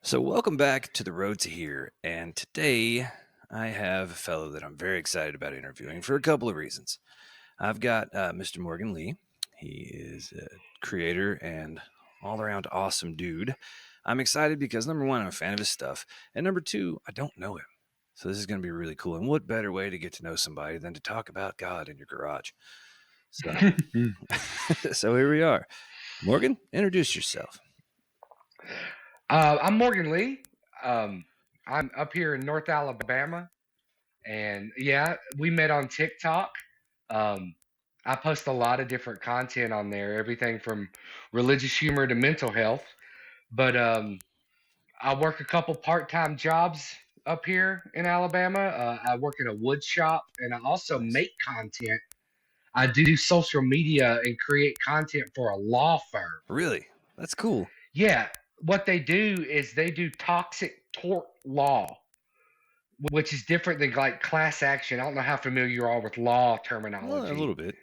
So, welcome back to the road to here. And today I have a fellow that I'm very excited about interviewing for a couple of reasons. I've got Mr. Morgan Lee. He is a creator and all around awesome dude. I'm excited because number one, I'm a fan of his stuff. And number two, I don't know him. So, this is going to be really cool. And what better way to get to know somebody than to talk about God in your garage? So, so here we are. Morgan, introduce yourself. I'm Morgan Lee. I'm up here in North Alabama, and yeah, we met on TikTok. Um, I post a lot of different content on there, everything from religious humor to mental health. But I work a couple part-time jobs up here in Alabama. I work in a wood shop, and I also Nice. make content. I do social media and create content for a law firm. Really? That's cool. Yeah, what they do is they do toxic tort law, which is different than like class action. I don't know how familiar you are with law Well, a terminology. little bit.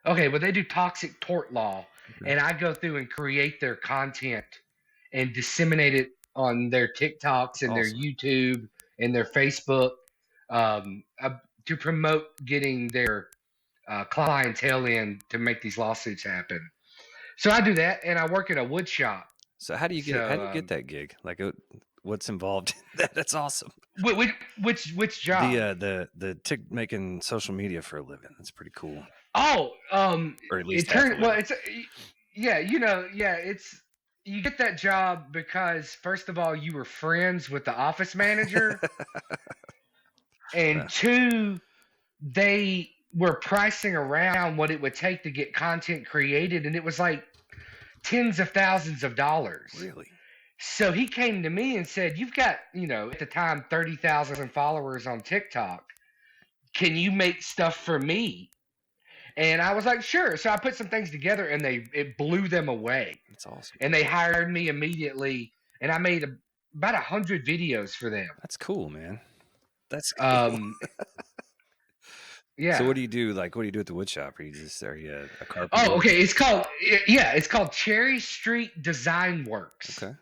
Okay, but they do toxic tort law, Okay. and I go through and create their content and disseminate it on their TikToks and their Awesome. YouTube and their Facebook to promote getting their clientele in to make these lawsuits happen. So I do that, and I work in a wood shop. So how do you get So that gig? Like, what's involved in that? That's awesome. which The job? the tick making social media for a living. That's pretty cool. Oh, Or at it least half a turned well. living. Yeah, yeah. It's you get that job because first of all, you were friends with the office manager, and Uh, two, they were pricing around what it would take to get content created, and it was like tens of thousands of dollars. really? So he came to me and said, "You've got, at the time, 30,000 followers on TikTok. Can you make stuff for me?" And I was like, sure. So I put some things together and it blew them away. That's awesome. And they hired me immediately and I made about 100 videos for them. That's cool, man. That's cool. Um, So yeah. what do you do? Like, what do you do at the wood shop? Are you a Oh, carpenter? okay. It's called Cherry Street Design Works. Okay.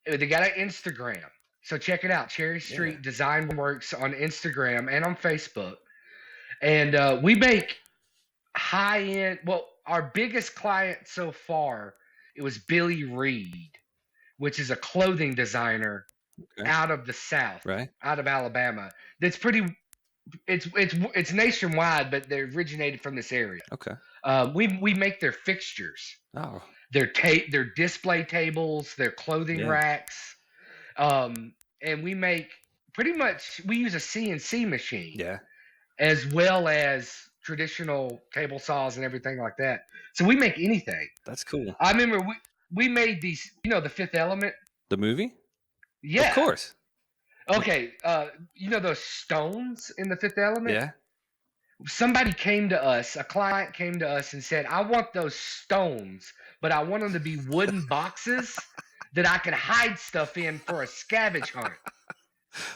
They got an Instagram. So check it out. Cherry Yeah. Street Design Works on Instagram and on Facebook. And we make high end. Well, our biggest client so far, it was Billy Reed, which is a clothing designer Okay. out of the South, Right. out of Alabama. That's pretty. It's nationwide, but they originated from this area. Okay. We make their fixtures, Oh, their display tables, their clothing yeah. racks, and we make pretty much. We use a CNC machine Yeah. as well as traditional table saws and everything like that. So we make anything. That's cool. I remember we made these. The Fifth Element. The movie? Of Yeah. course. Okay, those stones in the Fifth Element? Yeah. Somebody came to us, a client came to us and said, I want those stones, but I want them to be wooden boxes that I can hide stuff in for a scavenge hunt.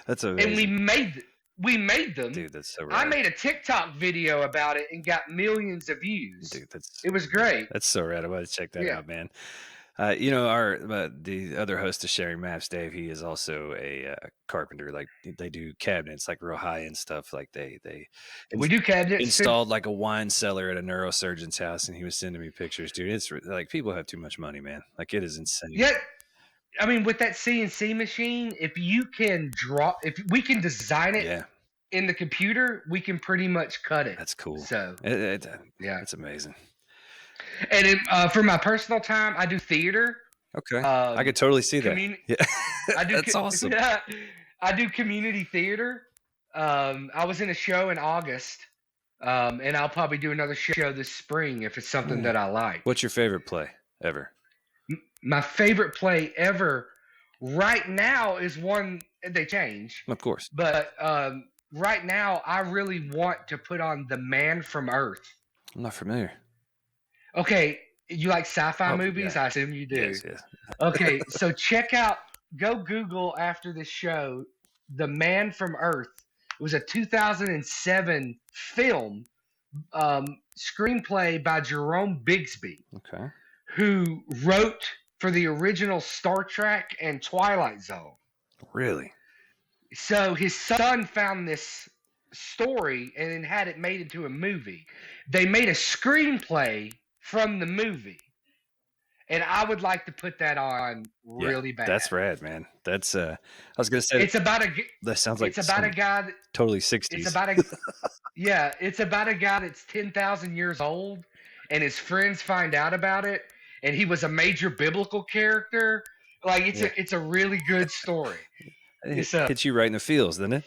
That's And amazing. we made them. Dude, that's so I rad. made a TikTok video about it and got millions of views. Dude, that's It was great. that's so rad. I'm about to check that Yeah. out, man. Our the other host of Sharing Maps, Dave. He is also a carpenter. Like they do cabinets, like real high end stuff. Like they We do cabinets too. installed like a wine cellar at a neurosurgeon's house, and he was sending me pictures, dude. It's like people have too much money, man. Like it is insane. Yeah, I mean, with that CNC machine, if we can design it Yeah, in the computer, we can pretty much cut it. that's cool. So yeah, It's amazing. and for my personal time, I do theater. Okay, I Um, could totally see that. community. Yeah, I do. that's awesome. I do community theater. I was in a show in August, and I'll probably do another show this spring if it's something Yeah. that I like. What's your favorite play ever? My favorite play ever right now is one they change, Of course. but right now I really want to put on The Man from Earth. I'm not familiar. Okay, you like sci-fi Oh, movies? yeah. I assume you do. Yes, yes. Okay, so go Google after the show, The Man from Earth. It was a 2007 film, screenplay by Jerome Bigsby, Okay. who wrote for the original Star Trek and Twilight Zone. Really? So his son found this story and then had it made into a movie. They made a screenplay from the movie, and I would like to put that on Yeah, really bad. that's rad, man. That's I was gonna say It's about a that sounds like it's about a some guy that, totally it's 60s. about a yeah, it's about a guy that's 10,000 years old and his friends find out about it and he was a major biblical character. Like Yeah. it's a really good story. It It's hits you right in the feels, doesn't it?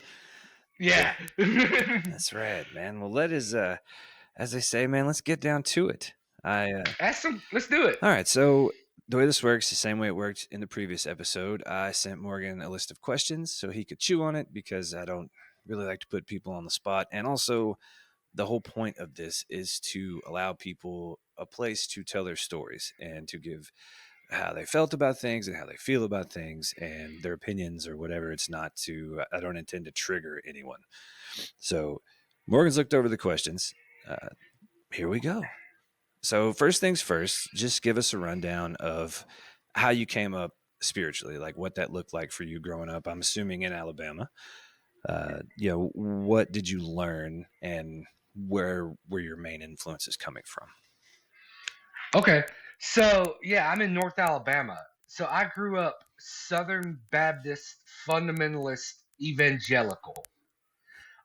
Yeah. yeah. That's rad, man. Well, that is as they say, man, let's get down to it. I Let's do it. All right, so the way this works, the same way it worked in the previous episode, I sent Morgan a list of questions so he could chew on it because I don't really like to put people on the spot. And also, the whole point of this is to allow people a place to tell their stories and to give how they felt about things and how they feel about things and their opinions or whatever. It's not to, I don't intend to trigger anyone. So, Morgan's looked over the questions. Uh, Here we go. So, first things first, just give us a rundown of how you came up spiritually, like what that looked like for you growing up. I'm assuming in Alabama. What did you learn and where were your main influences coming from? Okay. So, yeah, I'm in North Alabama. So I grew up Southern Baptist fundamentalist evangelical.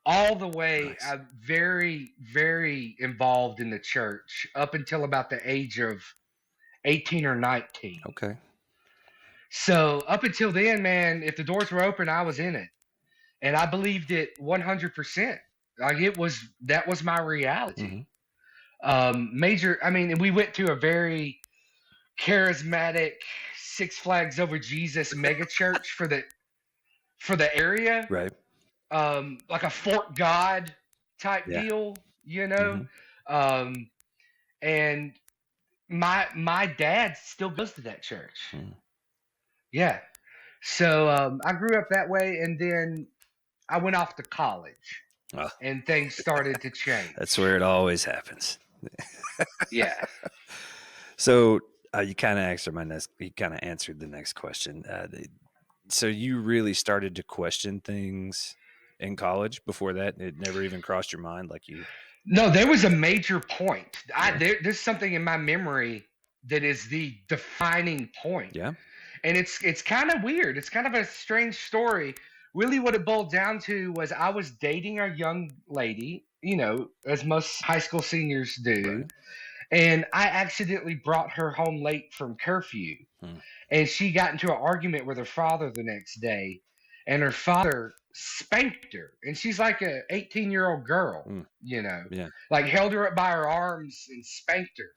All the way, Nice. I'm very, very involved in the church up until about the age of 18 or 19. Okay. So up until then, man, if the doors were open, I was in it. And I believed it 100%. Like that was my reality. Mm-hmm. I mean, we went to a very charismatic Six Flags Over Jesus mega church for the area, Right. like a Fort God type Yeah. deal, you know. Mm-hmm. Um, and my dad still goes to that church. Mm. Yeah. So I grew up that way, and then I went off to college, Well, and things started to that's change. where it always happens. Yeah. So you kind of answered You kind of answered the next question. So you really started to question things in college before that? It never even crossed your mind, like you. No, there was a major point. Yeah. There's something in my memory that is the defining point. Yeah. And it's kind of weird. It's kind of a strange story. Really, what it boiled down to was I was dating a young lady, you know, as most high school seniors do, Right. and I accidentally brought her home late from curfew, Hmm. and she got into an argument with her father the next day, and her father spanked her, and she's like a 18-year-old girl, Hmm. you know, Yeah. like held her up by her arms and spanked her.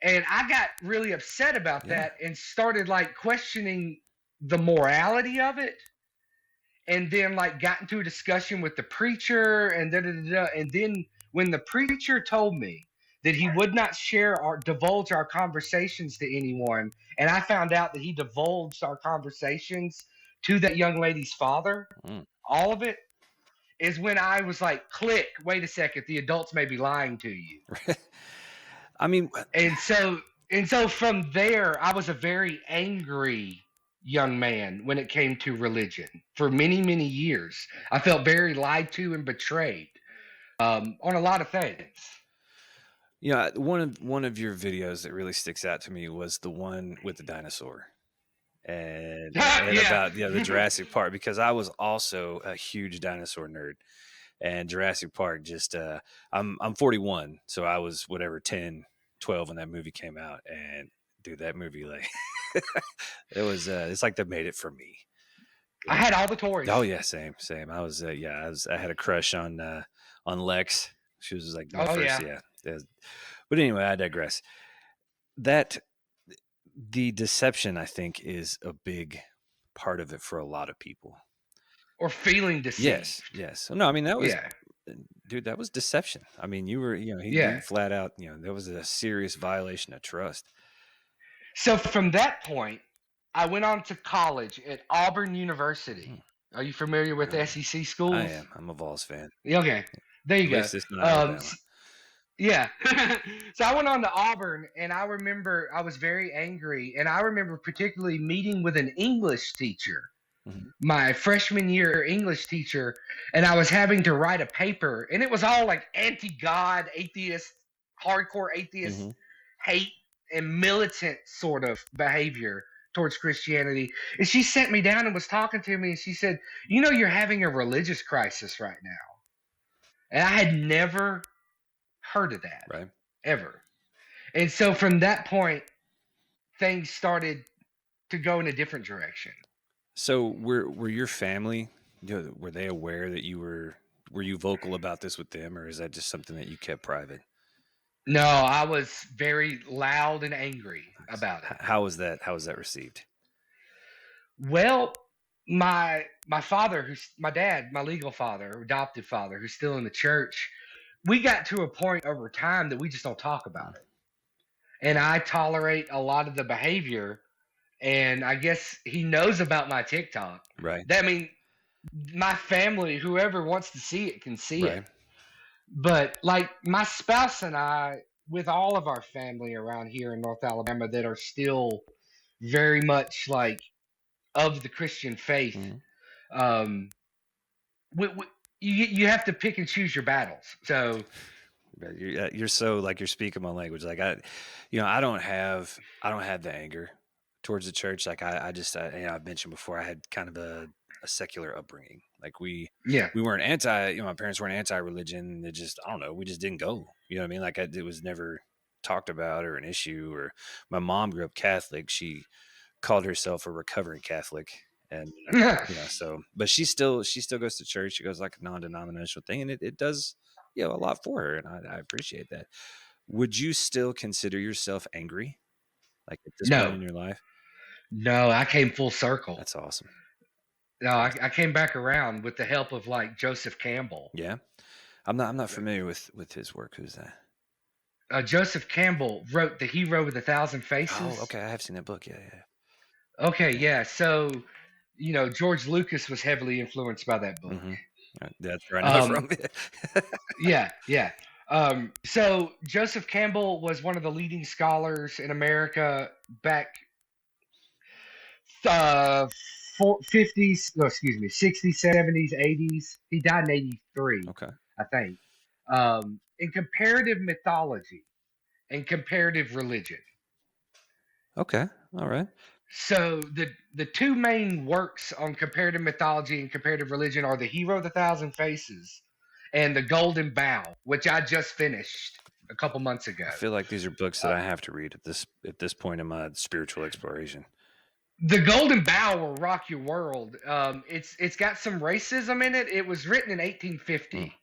And I got really upset about Yeah. that and started like questioning the morality of it. And then like got into a discussion with the preacher and da da da. Da. And then when the preacher told me that he would not share or divulge our conversations to anyone, and I found out that he divulged our conversations to that young lady's father, Mm. all of it, is when I was like, click, wait a second, the adults may be lying to you. I mean, And so from there I was a very angry young man when it came to religion for many many years. I felt very lied to and betrayed on a lot of things. yeah, one of your videos that really sticks out to me was the one with the dinosaur and Yeah. about the Jurassic Park because I was also a huge dinosaur nerd and Jurassic Park just I'm 41 so I was whatever 10, 12 when that movie came out and dude that movie like it was it's like they made it for me. I Yeah. had all the toys. Oh yeah, same. I was I had a crush on Lex. She was like my Oh first yeah. yeah. But anyway, I digress. That the deception I think is a big part of it for a lot of people. Or feeling Yes, deceived. yes. No, I mean that was Yeah. dude, that was deception. I mean, you were, he Yeah. flat out, that was a serious violation of trust. So from that point I went on to college at Auburn Hmm. University. Are you familiar with Oh, SEC I schools? am. I'm a Vols fan. Okay, there At you go. least it's not Um, Alabama. Yeah. So I went on to Auburn, and I remember I was very angry, and I remember particularly meeting with an English teacher, Mhm. my freshman year English teacher, and I was having to write a paper, and it was all like anti-God, atheist, hardcore atheist Mhm. hate and militant sort of behavior towards Christianity. And she sat me down and was talking to me, and she said, "You know, you're having a religious crisis right now." And I had never heard of that Right. ever. And so from that point, things started to go in a different direction. So were your family, were they aware that were you vocal about this with them, or is that just something that you kept private? No, I was very loud and angry Nice. about it. How was that? How was that received? Well, my father, who's my dad, my legal father, adopted father, who's still in the church, we got to a point over time that we just don't talk about Mm. it. And I tolerate a lot of the behavior, and I guess he knows about my TikTok. Right. That I mean, my family, whoever wants to see it can see it. Right. But like my spouse and I, with all of our family around here in North Alabama that are still very much like of the Christian faith, Mhm. um, we, you have to pick and choose your battles. So Right, you're so like you're speaking my language. Like I don't have the anger towards the church. Like I just I've mentioned before, I had kind of a secular upbringing. Like yeah, we weren't anti. My parents weren't anti-religion. It just I don't know. We just didn't go. You know what I mean? Like it was never talked about or an issue. Or my mom grew up Catholic. She called herself a recovering Catholic, and so but she still goes to church. She goes like a non-denominational thing, and it does a lot for her, and I appreciate that. Would you still consider yourself angry, like at this point no, in your life? no, I came full circle. That's awesome. No, That's awesome. I came back around with the help of like Joseph Campbell. Yeah, I'm not familiar with his work. Who's that? Joseph Campbell wrote The Hero with a Thousand Oh, Faces. okay, I have seen that book. Yeah, yeah, Okay, yeah. yeah. So, George Lucas was heavily influenced by that book. Mm-hmm. That's where I know it Um, from. yeah, yeah. So Joseph Campbell was one of the leading scholars in America back uh 50s, no, excuse me, 60s, 70s, 80s. He died in 83, Okay, I think. In comparative mythology and comparative religion. okay, all right. So the two main works on comparative mythology and comparative religion are The Hero of the Thousand Faces and The Golden Bough, which I just finished a couple months I ago. feel like these are books that Uh, I have to read at this point in my spiritual exploration. the Golden Bough will rock your world. It's got some racism in it. It was written in Mm, 1850,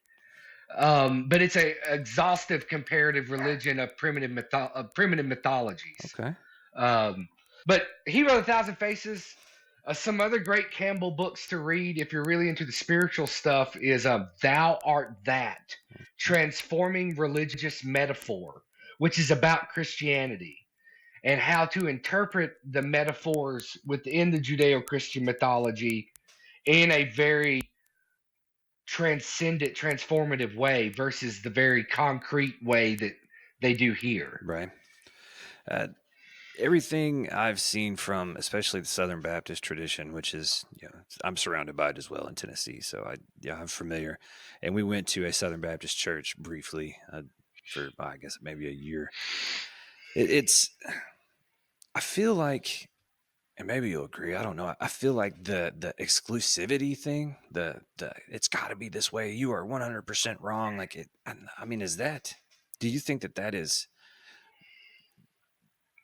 but it's a exhaustive comparative religion of primitive mythologies. okay. Um, but Hero of a Thousand Faces. Some other great Campbell books to read if you're really into the spiritual stuff is Thou Art That, Transforming Religious Metaphor, which is about Christianity and how to interpret the metaphors within the Judeo Christian mythology in a very transcendent, transformative way versus the very concrete way that they do here. Right. Uh, Everything I've seen from, especially the Southern Baptist tradition, which is, I'm surrounded by it as well in Tennessee. So I'm familiar. And we went to a Southern Baptist church briefly for, I guess, maybe a year. It's, I feel like, and maybe you'll agree. I don't know. I feel like the exclusivity thing, the it's got to be this way. You are 100% wrong. Like it. I mean, is that? Do you think that that is?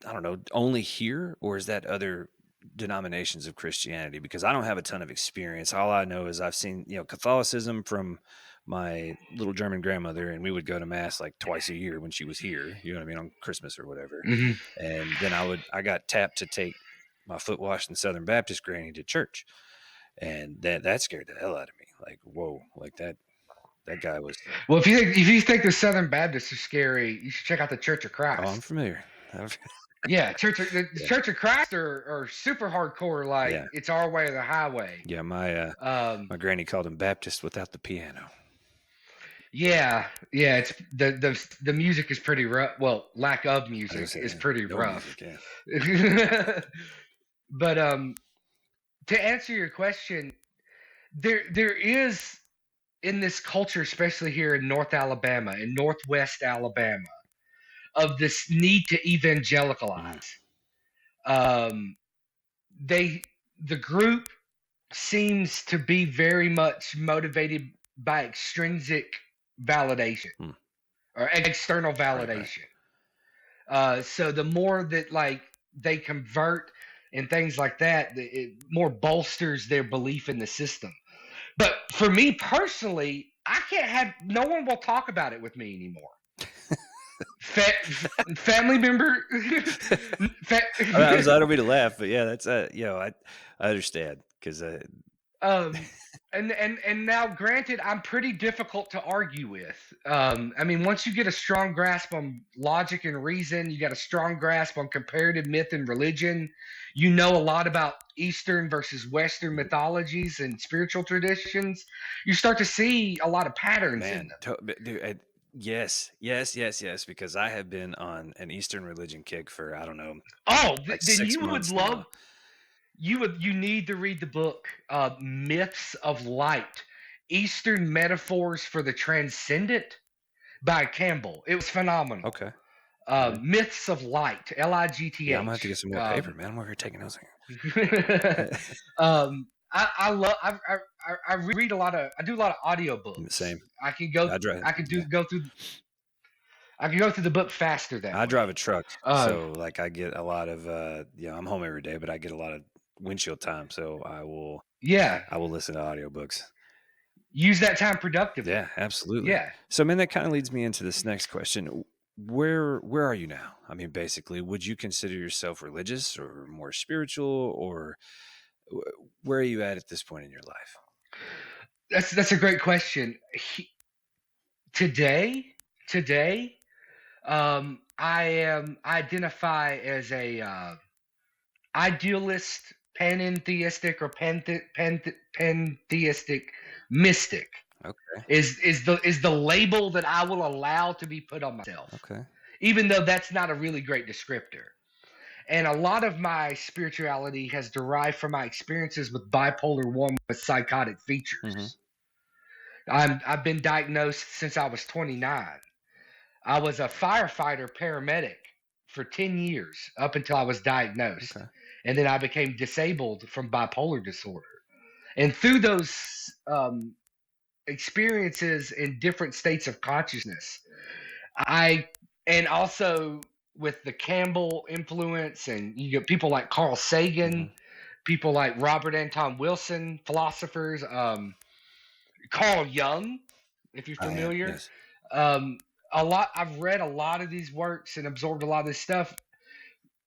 I don't know, only here, or is that other denominations of Christianity? Because I don't have a ton of experience. All I know is I've seen, Catholicism from my little German grandmother, and we would go to mass like twice a year when she was here, you know what I mean, on Christmas or whatever. Hmm. And then I got tapped to take my foot washed and Southern Baptist granny to church. And that scared the hell out of me. Like, whoa, like that guy was, Well, if you think the Southern Baptists are scary, you should check out the Church of oh, I'm Christ. familiar. Yeah, the Yeah. Church of Christ are super hardcore. Like Yeah. it's our way or the highway. Yeah. Um, My granny called him Baptist without the piano. Yeah, yeah, it's the music is pretty rough. Well, lack of I was music gonna is say pretty no rough. music. Yeah. But to answer your question, there is in this culture, especially here in North Alabama and Northwest Alabama, of this need to Mhm. evangelicalize. Um, they the group seems to be very much motivated by extrinsic validation Hmm. or external Right. Right. validation. So the more that like they convert and things like that, it more bolsters their belief in the system. But for me personally, I can't have no one will talk about it with me anymore. Family member, I don't mean to laugh, but yeah, that's I understand because um, and now, granted, I'm pretty difficult to argue with. I mean, once you get a strong grasp on logic and reason, you got a strong grasp on comparative myth and religion. You know a lot about Eastern versus Western mythologies and spiritual traditions. You start to see a lot of patterns in man, them. dude, yes, yes, yes, yes, because I have been on an Eastern religion kick for I don't know, Oh, like then 6 months now. you need to read the book Myths of Light, Eastern Metaphors for the Transcendent by Campbell. It was phenomenal. Okay. Alright. Myths of Light, Yeah, I'm gonna have to get Lighth. some more paper, man. I'm over here taking notes here. I love I read a lot of I do a lot of audiobooks. Same. I drive I could do yeah. go through the book faster that I drive way. a truck, Uh so, like, I get a lot of, I'm home every day, but I get a lot of windshield time, so yeah, I will listen to audiobooks. use that time productively. Yeah, absolutely. Yeah. So, man, that kinda leads me into this next question. Where are you now? I mean, basically, would you consider yourself religious or more spiritual, or where are you at this point in your life? That's a great question. Today, today, I am identify as a idealist, panentheistic, or pantheistic mystic. Okay, Is the label that I will allow to be put on myself, okay. even though that's not a really great descriptor. And a lot of my spirituality has derived from my experiences with bipolar one with psychotic Mhm, features. I've been diagnosed since I was 29. I was a firefighter paramedic for 10 years up until I was diagnosed. okay. And then I became disabled from bipolar disorder. And through those experiences in different states of consciousness, I, and also with the Campbell influence, and you get people like Carl Mhm. Sagan, people like Robert Anton Wilson, philosophers, Carl Jung, if you're I am, familiar. yes. Um, I've read a lot of these works and absorbed a lot of this stuff.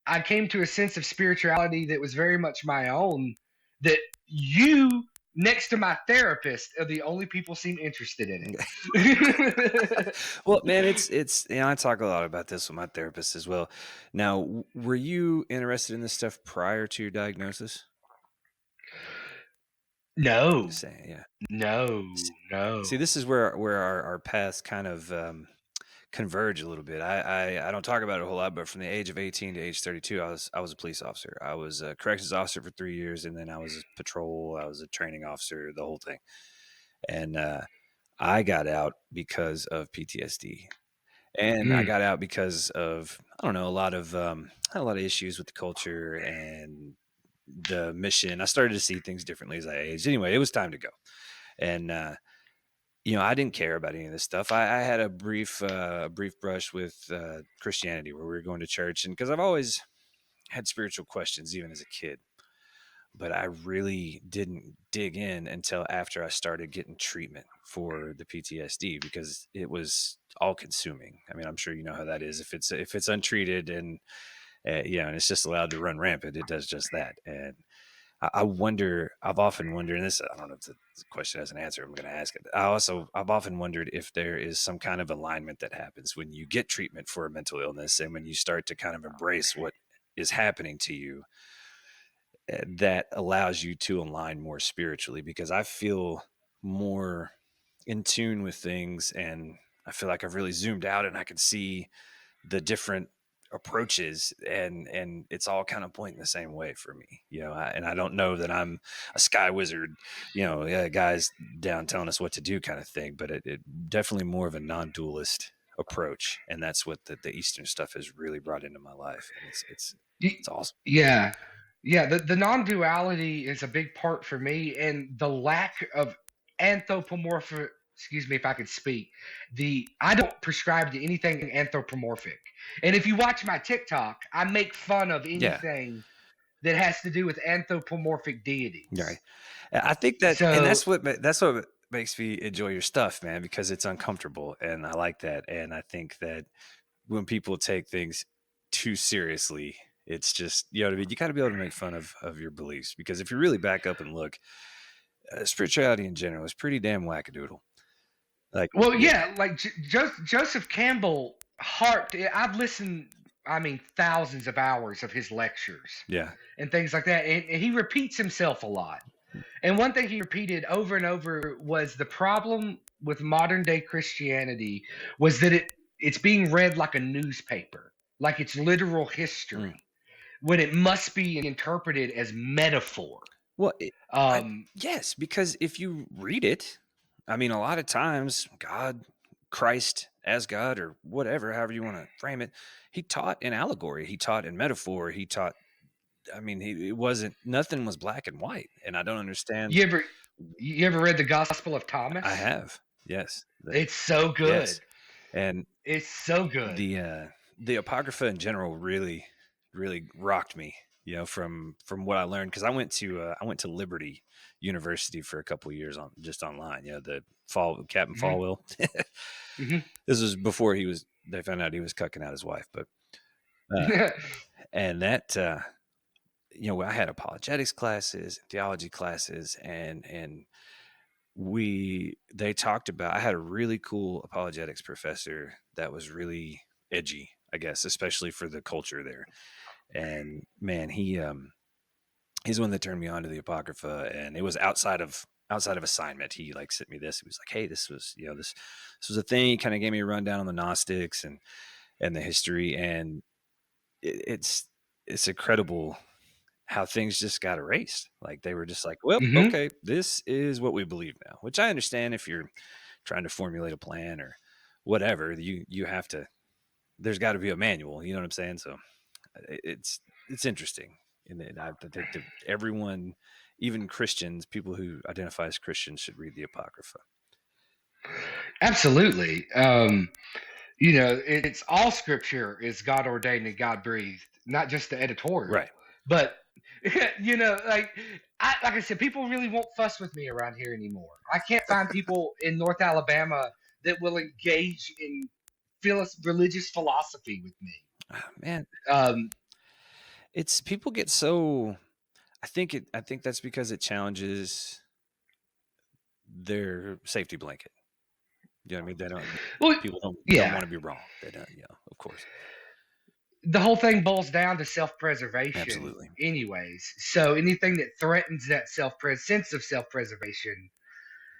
I came to a sense of spirituality that was very much my own. That you, next to my therapist, are the only people seem interested in it. Well, man, it's I talk a lot about this with my therapist as well. Now, were you interested in this stuff prior to your diagnosis? No, Saying, yeah. no, S- no. See, this is where our paths kind of converge a little bit. I don't talk about it a whole lot, but from the age of 18 to age 32, I was a police officer. I was a corrections officer for 3 years, and then I was a patrol. I was a training officer, the whole thing. And I got out because of PTSD. And I Mm, got out because of, I don't know, I had a lot of issues with the culture and the mission. I started to see things differently as I aged. Anyway, it was time to go. And, I didn't care about any of this stuff. I had a brief brush with Christianity where we were going to church. And because I've always had spiritual questions, even as a kid, but I really didn't dig in until after I started getting treatment for the PTSD because it was all consuming. I mean, I'm sure you know how that is. If it's untreated and and it's just allowed to run rampant, it does just that. And I wonder. I've often wondered, and this I don't know if the question has an answer. I'm going to ask it. I've often wondered if there is some kind of alignment that happens when you get treatment for a mental illness and when you start to kind of embrace what is happening to you that allows you to align more spiritually because I feel more. in tune with things, and I feel like I've really zoomed out and I can see the different approaches, and it's all kind of pointing the same way for me, and I don't know that I'm a sky wizard, yeah, guys down telling us what to do kind of thing, but it definitely more of a non-dualist approach, and that's what the Eastern stuff has really brought into my life, and it's awesome. Yeah. Yeah, the non-duality is a big part for me, and the lack of anthropomorphic, excuse me if I could speak. I don't prescribe to anything anthropomorphic. And if you watch my TikTok, I make fun of Yeah. anything that has to do with anthropomorphic Right. deities. I think that, and So, that's what makes me enjoy your stuff, man, because it's uncomfortable, and I like that. And I think that when people take things too seriously, it's just, you know what I mean. You got to be able to make fun of your beliefs, because if you really back up and look, spirituality in general is pretty damn wackadoodle. Like, well, yeah, yeah, like Joseph Campbell harped. I've listened, I mean, thousands of hours of his lectures yeah, and things like that, and he repeats himself a lot. And one thing he repeated over and over was the problem with modern day Christianity was that it's being read like a newspaper, like it's literal mm. history, when it must be interpreted as metaphor. Well, Um, yes, because if you read it, I mean, a lot of times God, Christ as God, or whatever, however you want to frame it, he taught in allegory, he taught in metaphor, he taught. I mean, it wasn't, nothing was black and white, and I don't understand. you ever you ever read the Gospel of I Thomas? have, yes, It's so yes, good. and It's so good. the uh, the apocrypha in general really rocked me. From what I learned, because I went to Liberty University for a couple of years on just online. The fall Captain Hmm. Falwell. Hmm. This was before they found out he was cucking out his wife, but uh, and that I had apologetics classes, theology classes, and they talked about. I had a really cool apologetics professor that was really edgy, I guess, especially for the culture there. And man, he's the one that turned me on to the apocrypha, and it was outside of assignment. He like sent me this. He was like, "Hey, this was this was a thing." He kind of gave me a rundown on the Gnostics and the history, and it's incredible how things just got erased. Like they were just like, well, Hmm. okay, this is what we believe now. Which I understand if you're trying to formulate a plan or whatever, you have to. There's got to be a manual. You know what I'm saying? So it's interesting, and I think that everyone, even Christians, people who identify as Christians, should read the Apocrypha. Absolutely. It's all scripture is God ordained and God breathed, not just the editorial. Right. But like I said, people really won't fuss with me around here anymore. I can't find people in North Alabama that will engage in religious philosophy with me. Ah, man, Um, it's people get so. I think that's because it challenges their safety blanket. You know what I mean? They don't. well, People don't yeah, want to be wrong. They don't. Of course, the whole thing boils down to self-preservation, absolutely. anyways. So anything that threatens that sense of self-preservation,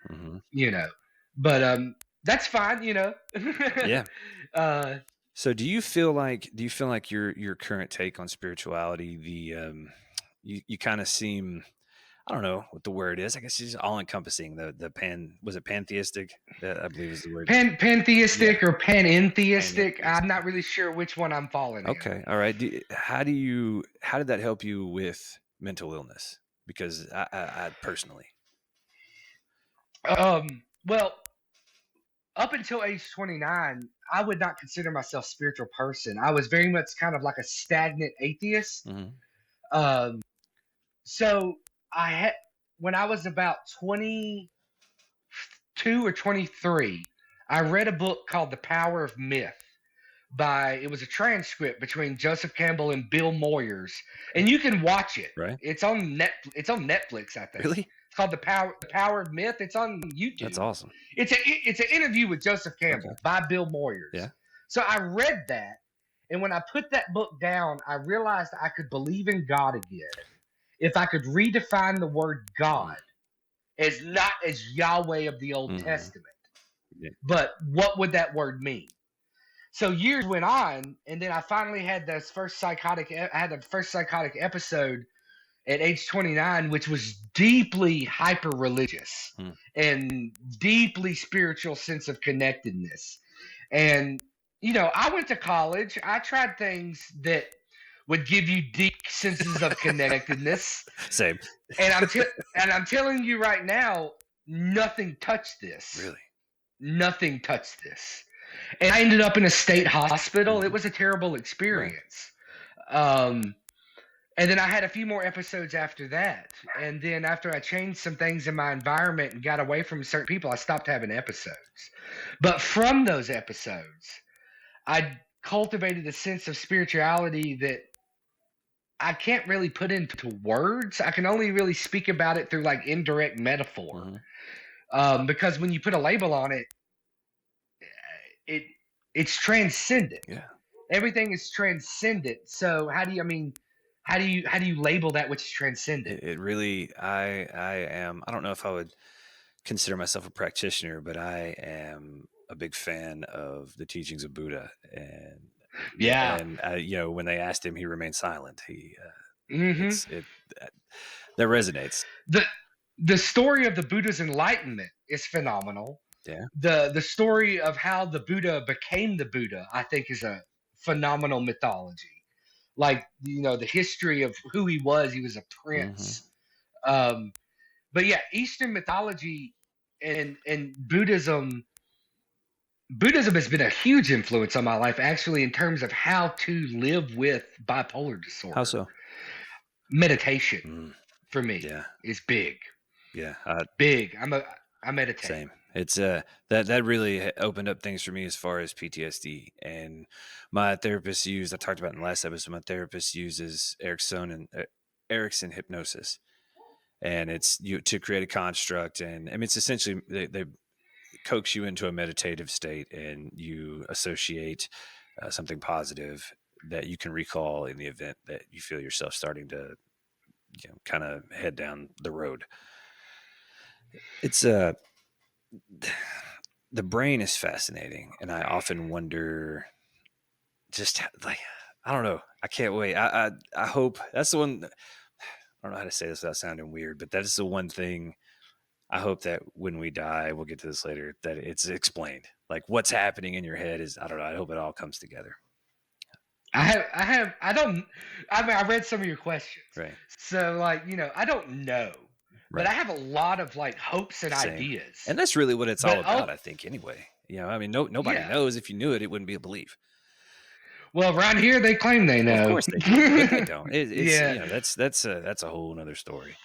Hmm. you know. But that's fine, Yeah. uh, So do you feel like your current take on spirituality, you kind of seem, I don't know what the word is. I guess it's all encompassing. The pan was it pantheistic? That I believe is the word. Yeah, pantheistic or panentheistic. I'm panentheistic. not really sure which one I'm falling in. Okay, all right. How did that help you with mental illness? Because I personally, Well, up until age 29, I would not consider myself a spiritual person. I was very much kind of like a stagnant atheist. hmm Um, so I had when I was about 22 or 23, I read a book called The Power of Myth. It was a transcript between Joseph Campbell and Bill Moyers, and you can watch it. right? It's on Netflix, I think. Really? It's called The Power of Myth. It's on That's YouTube. awesome. It's an interview with Joseph Okay. Campbell by Bill Moyers. Yeah. So I read that, and when I put that book down, I realized I could believe in God again if I could redefine the word Mm. God as not as Yahweh of the Old Mhm. Testament. Yeah. But what would that word mean? So years went on, and then I finally had this first psychotic. I had the first psychotic episode at age 29, which was deeply hyper religious Mm. and deeply spiritual sense of connectedness. And I went to college. I tried things that would give you deep senses of connectedness, Same. and I'm telling you right now, nothing touched this. Really? Nothing touched this. And I ended up in a state hospital. It Mhm. was a terrible Right. experience. Um, and then I had a few more episodes after that. And then after I changed some things in my environment and got away from certain people, I stopped having episodes. But from those episodes, I cultivated a sense of spirituality that I can't really put into words. I can only really speak about it through like indirect metaphor. Mhm. Because when you put a label on it, it it's transcendent. Yeah. Everything is transcendent. So how do you label that which is transcendent? It really I am I don't know if I would consider myself a practitioner, but I am a big fan of the teachings of Buddha, Yeah. and when they asked him, he remained silent. hmm It's it that, that resonates. the the story of the Buddha's enlightenment is phenomenal. Yeah. The story of how the Buddha became the Buddha, I think, is a phenomenal mythology. Like the history of who he was. He was a Hmm. prince. Um, but yeah, Eastern mythology and Buddhism has been a huge influence on my life, actually, in terms of how to live with bipolar How disorder. so? Meditation Mm, for me yeah. is big, Yeah. big. I meditate. Same. It's that really opened up things for me as far as PTSD. And my therapist used, I talked about in the last episode, my therapist uses Erickson hypnosis, and it's you to create a construct. And I mean, it's essentially they coax you into a meditative state, and you associate something positive that you can recall in the event that you feel yourself starting to kind of head down the road. It's the brain is fascinating, and I often wonder like I don't know. I can't wait. I hope that's the one. I don't know how to say this without sounding weird, but that is the one thing I hope that when we die, we'll get to this later, that it's explained. Like what's happening in your head is, I don't know. I hope it all comes together. I don't. I mean, I read some of your questions, Right. so like I don't know, but I Right. have a lot of like hopes and Same. ideas. And that's really what it's all But about, I think, anyway. I mean, nobody yeah. knows. If you knew it, it wouldn't be a belief. Well, around here they claim they Well, of know. course they do, but they don't. It's Yeah. that's a whole nother story.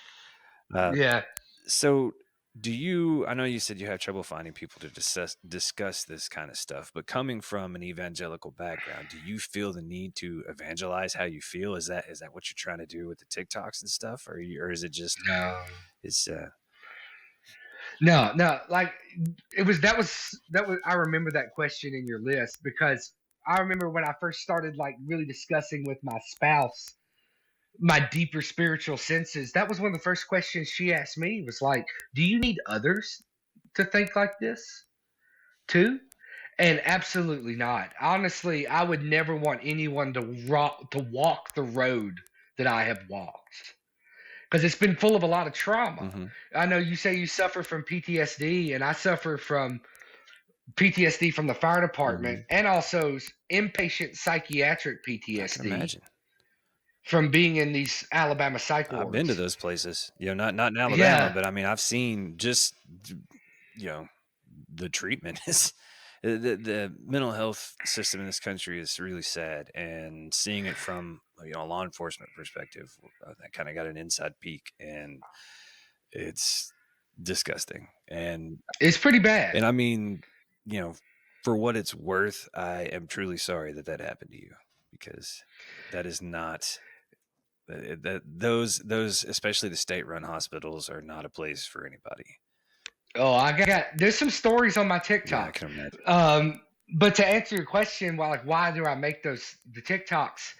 Uh, Yeah. So, do you? I know you said you have trouble finding people to discuss this kind of stuff, but coming from an evangelical background, do you feel the need to evangelize how you feel? Is that what you're trying to do with the TikToks and stuff, or is it just No. is No, no, like that was I remember that question in your list because I remember when I first started like really discussing with my spouse my deeper spiritual senses, that was one of the first questions she asked me was like, "Do you need others to think like this too?" And absolutely not. Honestly, I would never want anyone to walk the road that I have walked because it's been full of a lot of trauma. mm-hmm, I know you say you suffer from PTSD, and I suffer from PTSD from the fire department mm-hmm. and also inpatient psychiatric I can PTSD imagine. from being in these Alabama psych I've been to wards. those places. Not in Alabama, Yeah, but I mean, I've seen just you know the treatment is the mental health system in this country is really sad, and seeing it from a law enforcement perspective, I kind of got an inside peek, and it's disgusting. it's pretty bad. And I mean, you know, for what it's worth, I am truly sorry that that happened to you, because that is not those especially the state run hospitals are not a place for anybody. Oh, there's some stories on my Yeah, I TikTok. can imagine. Um, but to answer your question, why do I make the TikToks?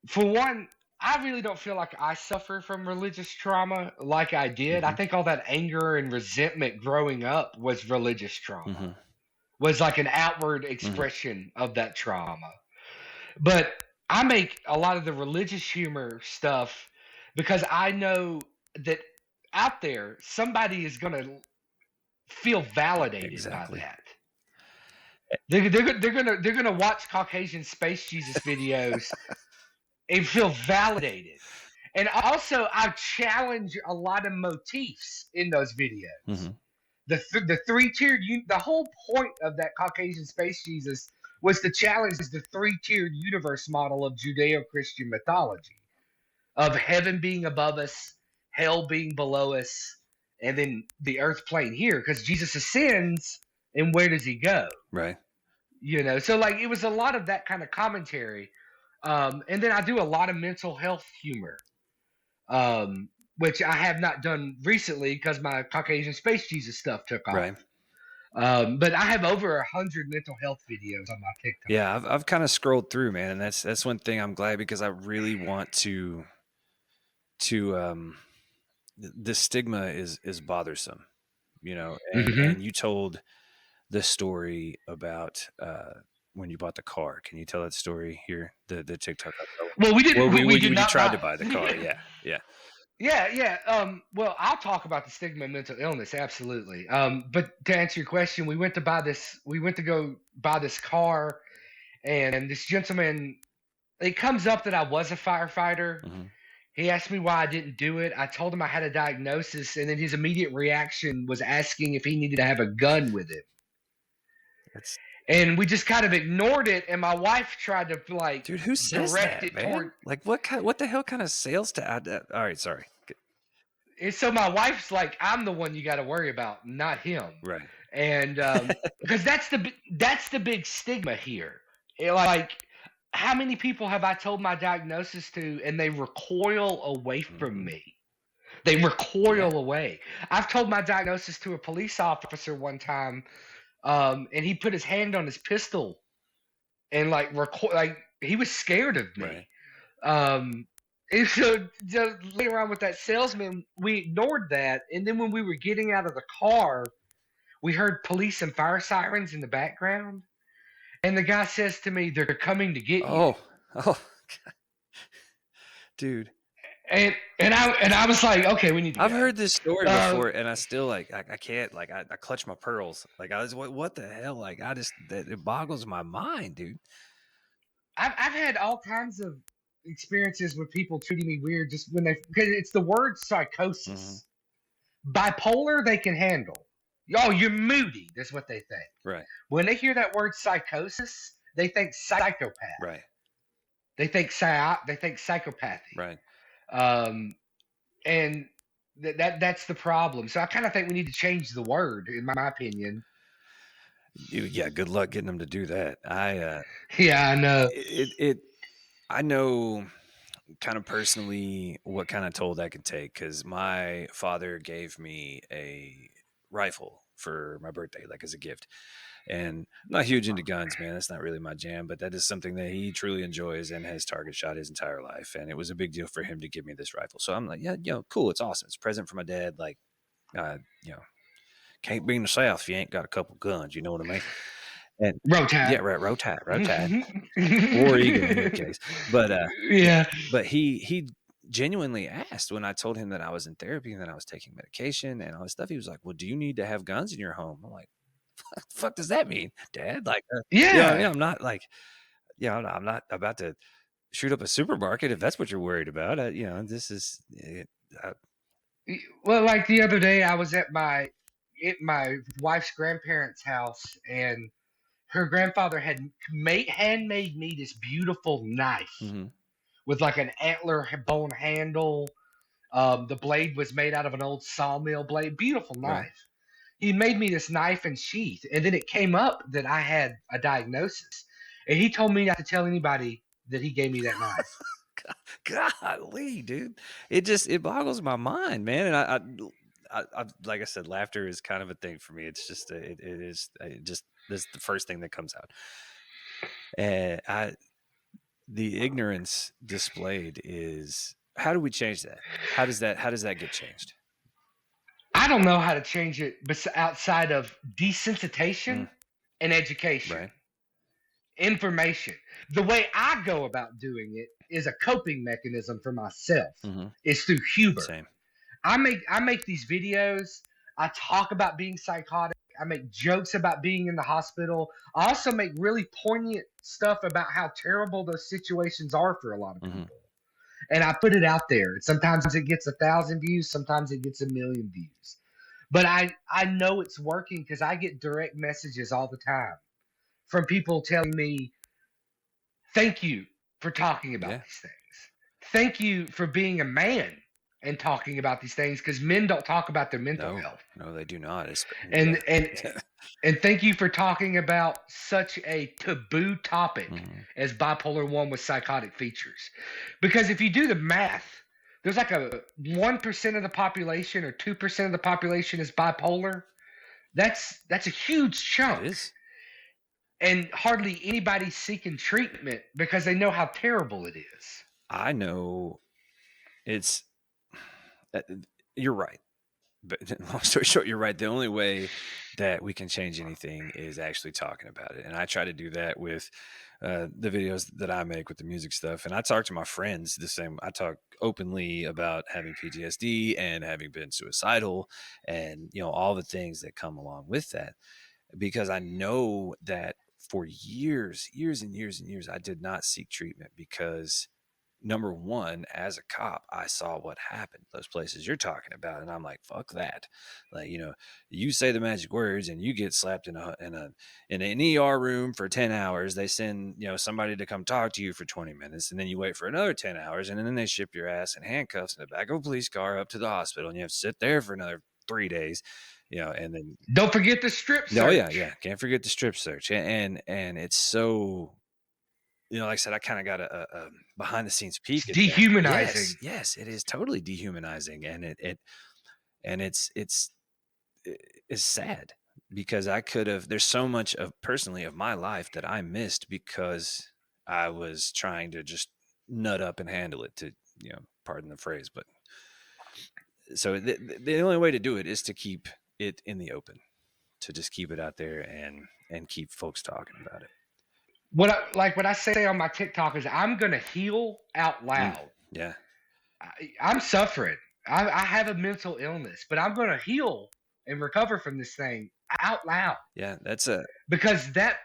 For one, I really don't feel like I suffer from religious trauma like I did. I Hmm. think all that anger and resentment growing up was religious trauma, Hmm. was like an outward Hmm. expression of that trauma. But I make a lot of the religious humor stuff because I know that out there somebody is going to feel validated by Exactly. that. They're gonna watch Caucasian Space Jesus videos and feel validated. And also, I challenge a lot of motifs in those videos. Hmm. The three tiered, the whole point of that Caucasian Space Jesus was to challenge the three tiered universe model of Judeo Christian mythology, of heaven being above us, hell being below us, and then the earth plane here. Because Jesus ascends, and where does he go? Right. So like it was a lot of that kind of commentary. And then I do a lot of mental health humor, um, which I have not done recently because my Caucasian Space Jesus stuff took off. Right. But I have over 100 mental health videos on my TikTok. Yeah, I've kind of scrolled through, man, and that's one thing I'm glad because I really want to the stigma is bothersome, Hmm. and you told the story about when you bought the car. Can you tell that story here? The TikTok I saw. Well, we Well, didn't. We did when you not tried to buy. buy the car, yeah, yeah. Yeah, yeah. Well, I'll talk about the stigma of mental illness, absolutely. But to answer your question, we went to buy this. We went to go buy this car, and this gentleman. It comes up that I was a firefighter. Hmm. He asked me why I didn't do it. I told him I had a diagnosis, and then his immediate reaction was asking if he needed to have a gun with him. That's And we just kind of ignored it. And my wife tried to like dude. Who says direct that, it toward. man? Like what the hell kind of sales to add that? All right, sorry. And so my wife's like, I'm the one you got to worry about, not him. Right. And because that's the big stigma here. Like, how many people have I told my diagnosis to, and they recoil away from Hmm. me? They Yeah. recoil away. I've told my diagnosis to a police officer one time, and he put his hand on his pistol and like he was scared of Right. me. Um, and so just later on with that salesman, we ignored that, and then when we were getting out of the car, we heard police and fire sirens in the background, and the guy says to me, "They're coming to get you." Oh. Oh, dude. And I was like, "Okay, we need to I've go." heard this story Uh, before, and I still like I can't like I clutch my pearls. Like I was what the hell? Like I just that it boggles my mind, dude. I've had all kinds of experiences with people treating me weird just when they because it's the word Hmm. psychosis. Bipolar they can handle. Oh, you're moody. That's what they think. Right. When they hear that word psychosis, they think psychopath. Right. They think psychopathy. Right. Um, and that's the problem. So I kind of think we need to change the word, in my opinion. Dude, yeah. Good luck getting them to do that. Yeah, I know. It I know kind of personally what kind of toll that can take because my father gave me a rifle for my birthday, like as a gift. And I'm not huge into guns, man. That's not really my jam, but that is something that he truly enjoys and has target shot his entire life. And it was a big deal for him to give me this rifle. So I'm like, yeah, cool. It's awesome. It's a present from my dad. Like, uh, you know, can't be in the South if you ain't got a couple guns. You know what I mean? And yeah, Rotat. right, row tide, War Eagle in your case. But Yeah. but he genuinely asked when I told him that I was in therapy and that I was taking medication and all this stuff. He was like, "Well, do you need to have guns in your home?" I'm like, "What the fuck does that mean, Dad?" Like, Yeah. I'm not like, I'm not about to shoot up a supermarket if that's what you're worried about. This is, uh, Well, like the other day, I was at my wife's grandparents' house, and her grandfather had handmade me this beautiful knife mhm, with like an antler bone handle. The blade was made out of an old sawmill blade. Beautiful right. knife. He made me this knife and sheath, and then it came up that I had a diagnosis, and he told me not to tell anybody that he gave me that knife. Golly, dude, it boggles my mind, man. And like I said, laughter is kind of a thing for me. It's just it is just this is the first thing that comes out. And the ignorance displayed is how do we change that? How does that get changed? I don't know how to change it outside of Mm, desensitization and education, right. information. The way I go about doing it is a coping mechanism for myself. Hmm. It's through humor. Same. I make these videos. I talk about being psychotic. I make jokes about being in the hospital. I also make really poignant stuff about how terrible those situations are for a lot of Hmm. people. And I put it out there. Sometimes it gets 1,000 views, sometimes it gets 1,000,000 views. But I know it's working because I get direct messages all the time from people telling me, "Thank you for talking about Yeah. these things. Thank you for being a man and talking about these things because men don't talk about their mental No, health." no, they do not. And Yeah. and and thank you for talking about such a taboo topic Hmm. as bipolar 1 with psychotic features. Because if you do the math, there's like a 1% of the population or 2% of the population is bipolar. That's a huge It chunk. is. And hardly anybody's seeking treatment because they know how terrible it is. I know it's. uh, You're right. But long story short, you're right. The only way that we can change anything is actually talking about it. And I try to do that with the videos that I make with the music stuff. And I talk to my friends the same. I talk openly about having PTSD and having been suicidal and, all the things that come along with that because I know that for years and years and years, I did not seek treatment because number one, as a cop, I saw what happened those places you're talking about, and I'm like, fuck that. Like, you say the magic words, and you get slapped in an ER room for 10 hours. They send somebody to come talk to you for 20 minutes, and then you wait for another 10 hours, and then they ship your ass in handcuffs in the back of a police car up to the hospital, and you have to sit there for another 3 days. And then Don't forget the strip oh yeah, search. yeah, can't forget the strip search, and it's so like I said, I kind of got a behind the scenes peek It's at that. Yes, dehumanizing. yes, it is totally dehumanizing, and and it's sad because I could have. There's so much of personally of my life that I missed because I was trying to just nut up and handle it. To pardon the phrase, but so the only way to do it is to keep it in the open, to just keep it out there and keep folks talking about it. What I say on my TikTok is I'm gonna heal out Mm, loud. yeah, I'm suffering. I have a mental illness, but I'm gonna heal and recover from this thing out loud yeah, that's a because that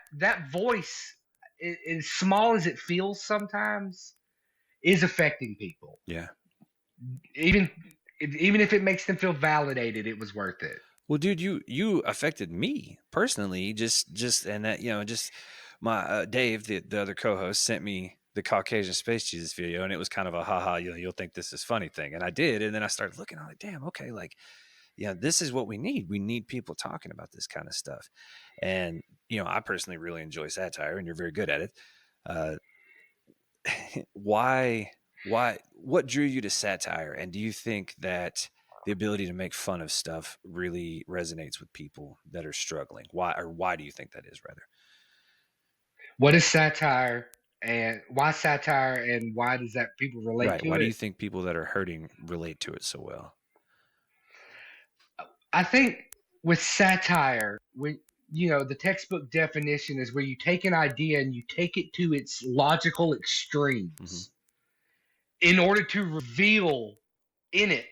voice, as small as it feels sometimes, is affecting people. yeah. Even even if it makes them feel validated, it was worth it. Well, dude, you affected me personally. Just and that just my Dave, the other co-host, sent me the Caucasian Space Jesus video, and it was kind of a haha. You'll think this is funny thing, and I did, and then I started looking. I'm like, damn, okay, like this is what we need. We need people talking about this kind of stuff, and I personally really enjoy satire, and you're very good at it. Uh, why what drew you to satire, and do you think that the ability to make fun of stuff really resonates with people that are struggling? Why do you think that is, rather? What is satire and why does that people relate Right, to why do it? you think people that are hurting relate to it so well? I think with satire, the textbook definition is where you take an idea and you take it to its logical Hmm. extremes in order to reveal in it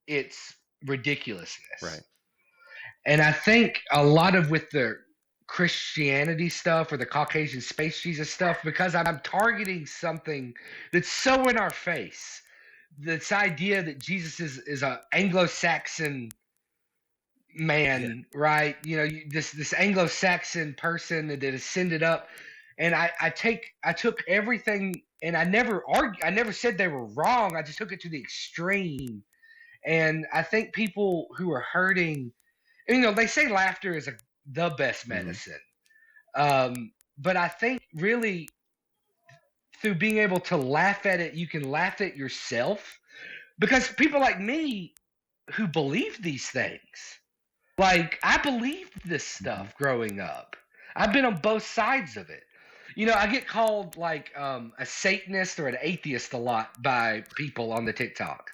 its Right. ridiculousness. And I think a lot of with the Christianity stuff or the Caucasian space Jesus stuff, because I'm targeting something that's so in our face. This idea that Jesus is a Anglo-Saxon Yeah. man, right? This Anglo-Saxon person that ascended up, and I took everything, and I never said they were wrong. I just took it to the extreme, and I think people who are hurting, they say laughter is the best Hmm. medicine, but I think really through being able to laugh at it, you can laugh at yourself because people like me who believe these things. Like, I believed this Hmm. stuff growing up. I've been on both sides of it. I get called like a Satanist or an atheist a lot by people on the TikTok.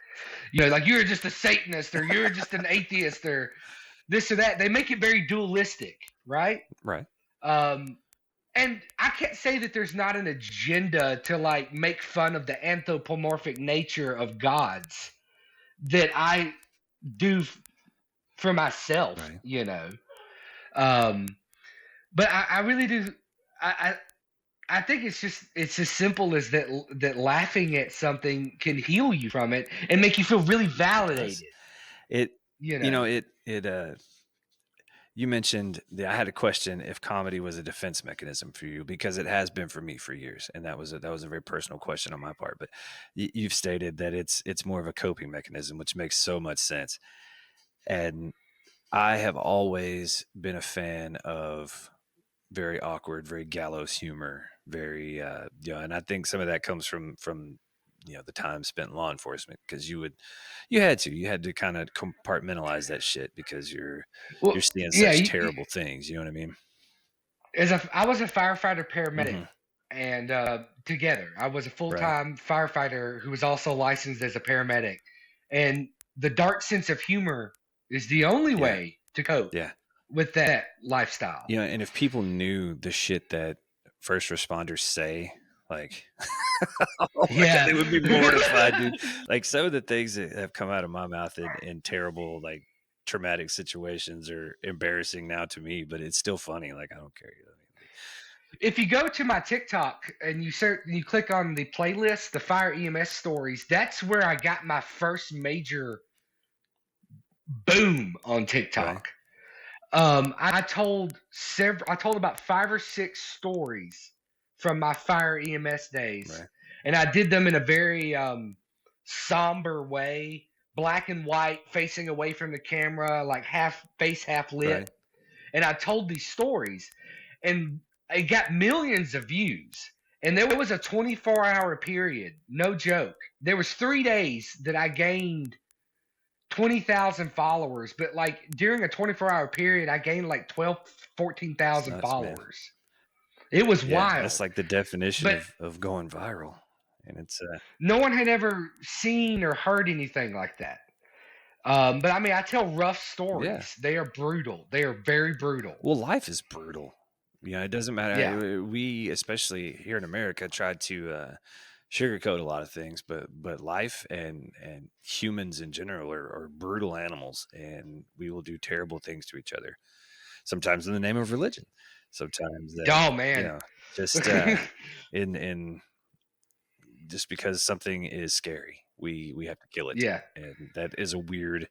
Like you're just a Satanist or you're just an atheist or this or that. They make it very dualistic, right? Right. Um, and I can't say that there's not an agenda to like make fun of the anthropomorphic nature of gods that I do for myself, Right. Um, but I really do. I think it's as simple as that laughing at something can heal you from it and make you feel really It does. validated. It You you know, know. it you mentioned that I had a question if comedy was a defense mechanism for you because it has been for me for years, and that was a very personal question on my part. But you've stated that it's more of a coping mechanism, which makes so much sense. And I have always been a fan of very awkward, very gallows humor, very and I think some of that comes from the time spent in law enforcement because you had to kind of compartmentalize that shit because you're Well, seeing yeah. such terrible things. You know what I mean? I was a firefighter paramedic, Hmm. and together I was a full Right. time firefighter who was also licensed as a paramedic. And the dark sense of humor is the only Yeah. way to cope Yeah. with that lifestyle. And if people knew the shit that first responders say, like, oh my god, Yeah. they would be mortified, dude. Like some of the things that have come out of my mouth in terrible, like traumatic situations are embarrassing now to me, but it's still funny. Like I don't care. You know what I mean? Like, If you go to my TikTok and you click on the playlist, the fire EMS stories, that's where I got my first major boom on right, TikTok. I told about 5 or 6 stories from my fire EMS days, right, and I did them in a very somber way, black and white, facing away from the camera, like half face, half lip. right. And I told these stories, and it got millions of views. And there was a 24-hour period, no joke. There was 3 days that I gained 20,000 followers, but like during a 24-hour period, I gained like 12, fourteen It's thousand nuts, man. followers. It was Yeah, that's wild, like the definition but of going viral, and it's no one had ever seen or heard anything like that. But I mean, I tell rough yeah. stories. They are brutal. They are very brutal. Well, life is brutal. It doesn't Yeah, matter. We, especially here in America, try to sugarcoat a lot of things, but life and humans in general are brutal animals, and we will do terrible things to each other. Sometimes in the name of religion. Sometimes, oh man. just in just because something is scary, we have to kill it, Yeah. and that is a weird.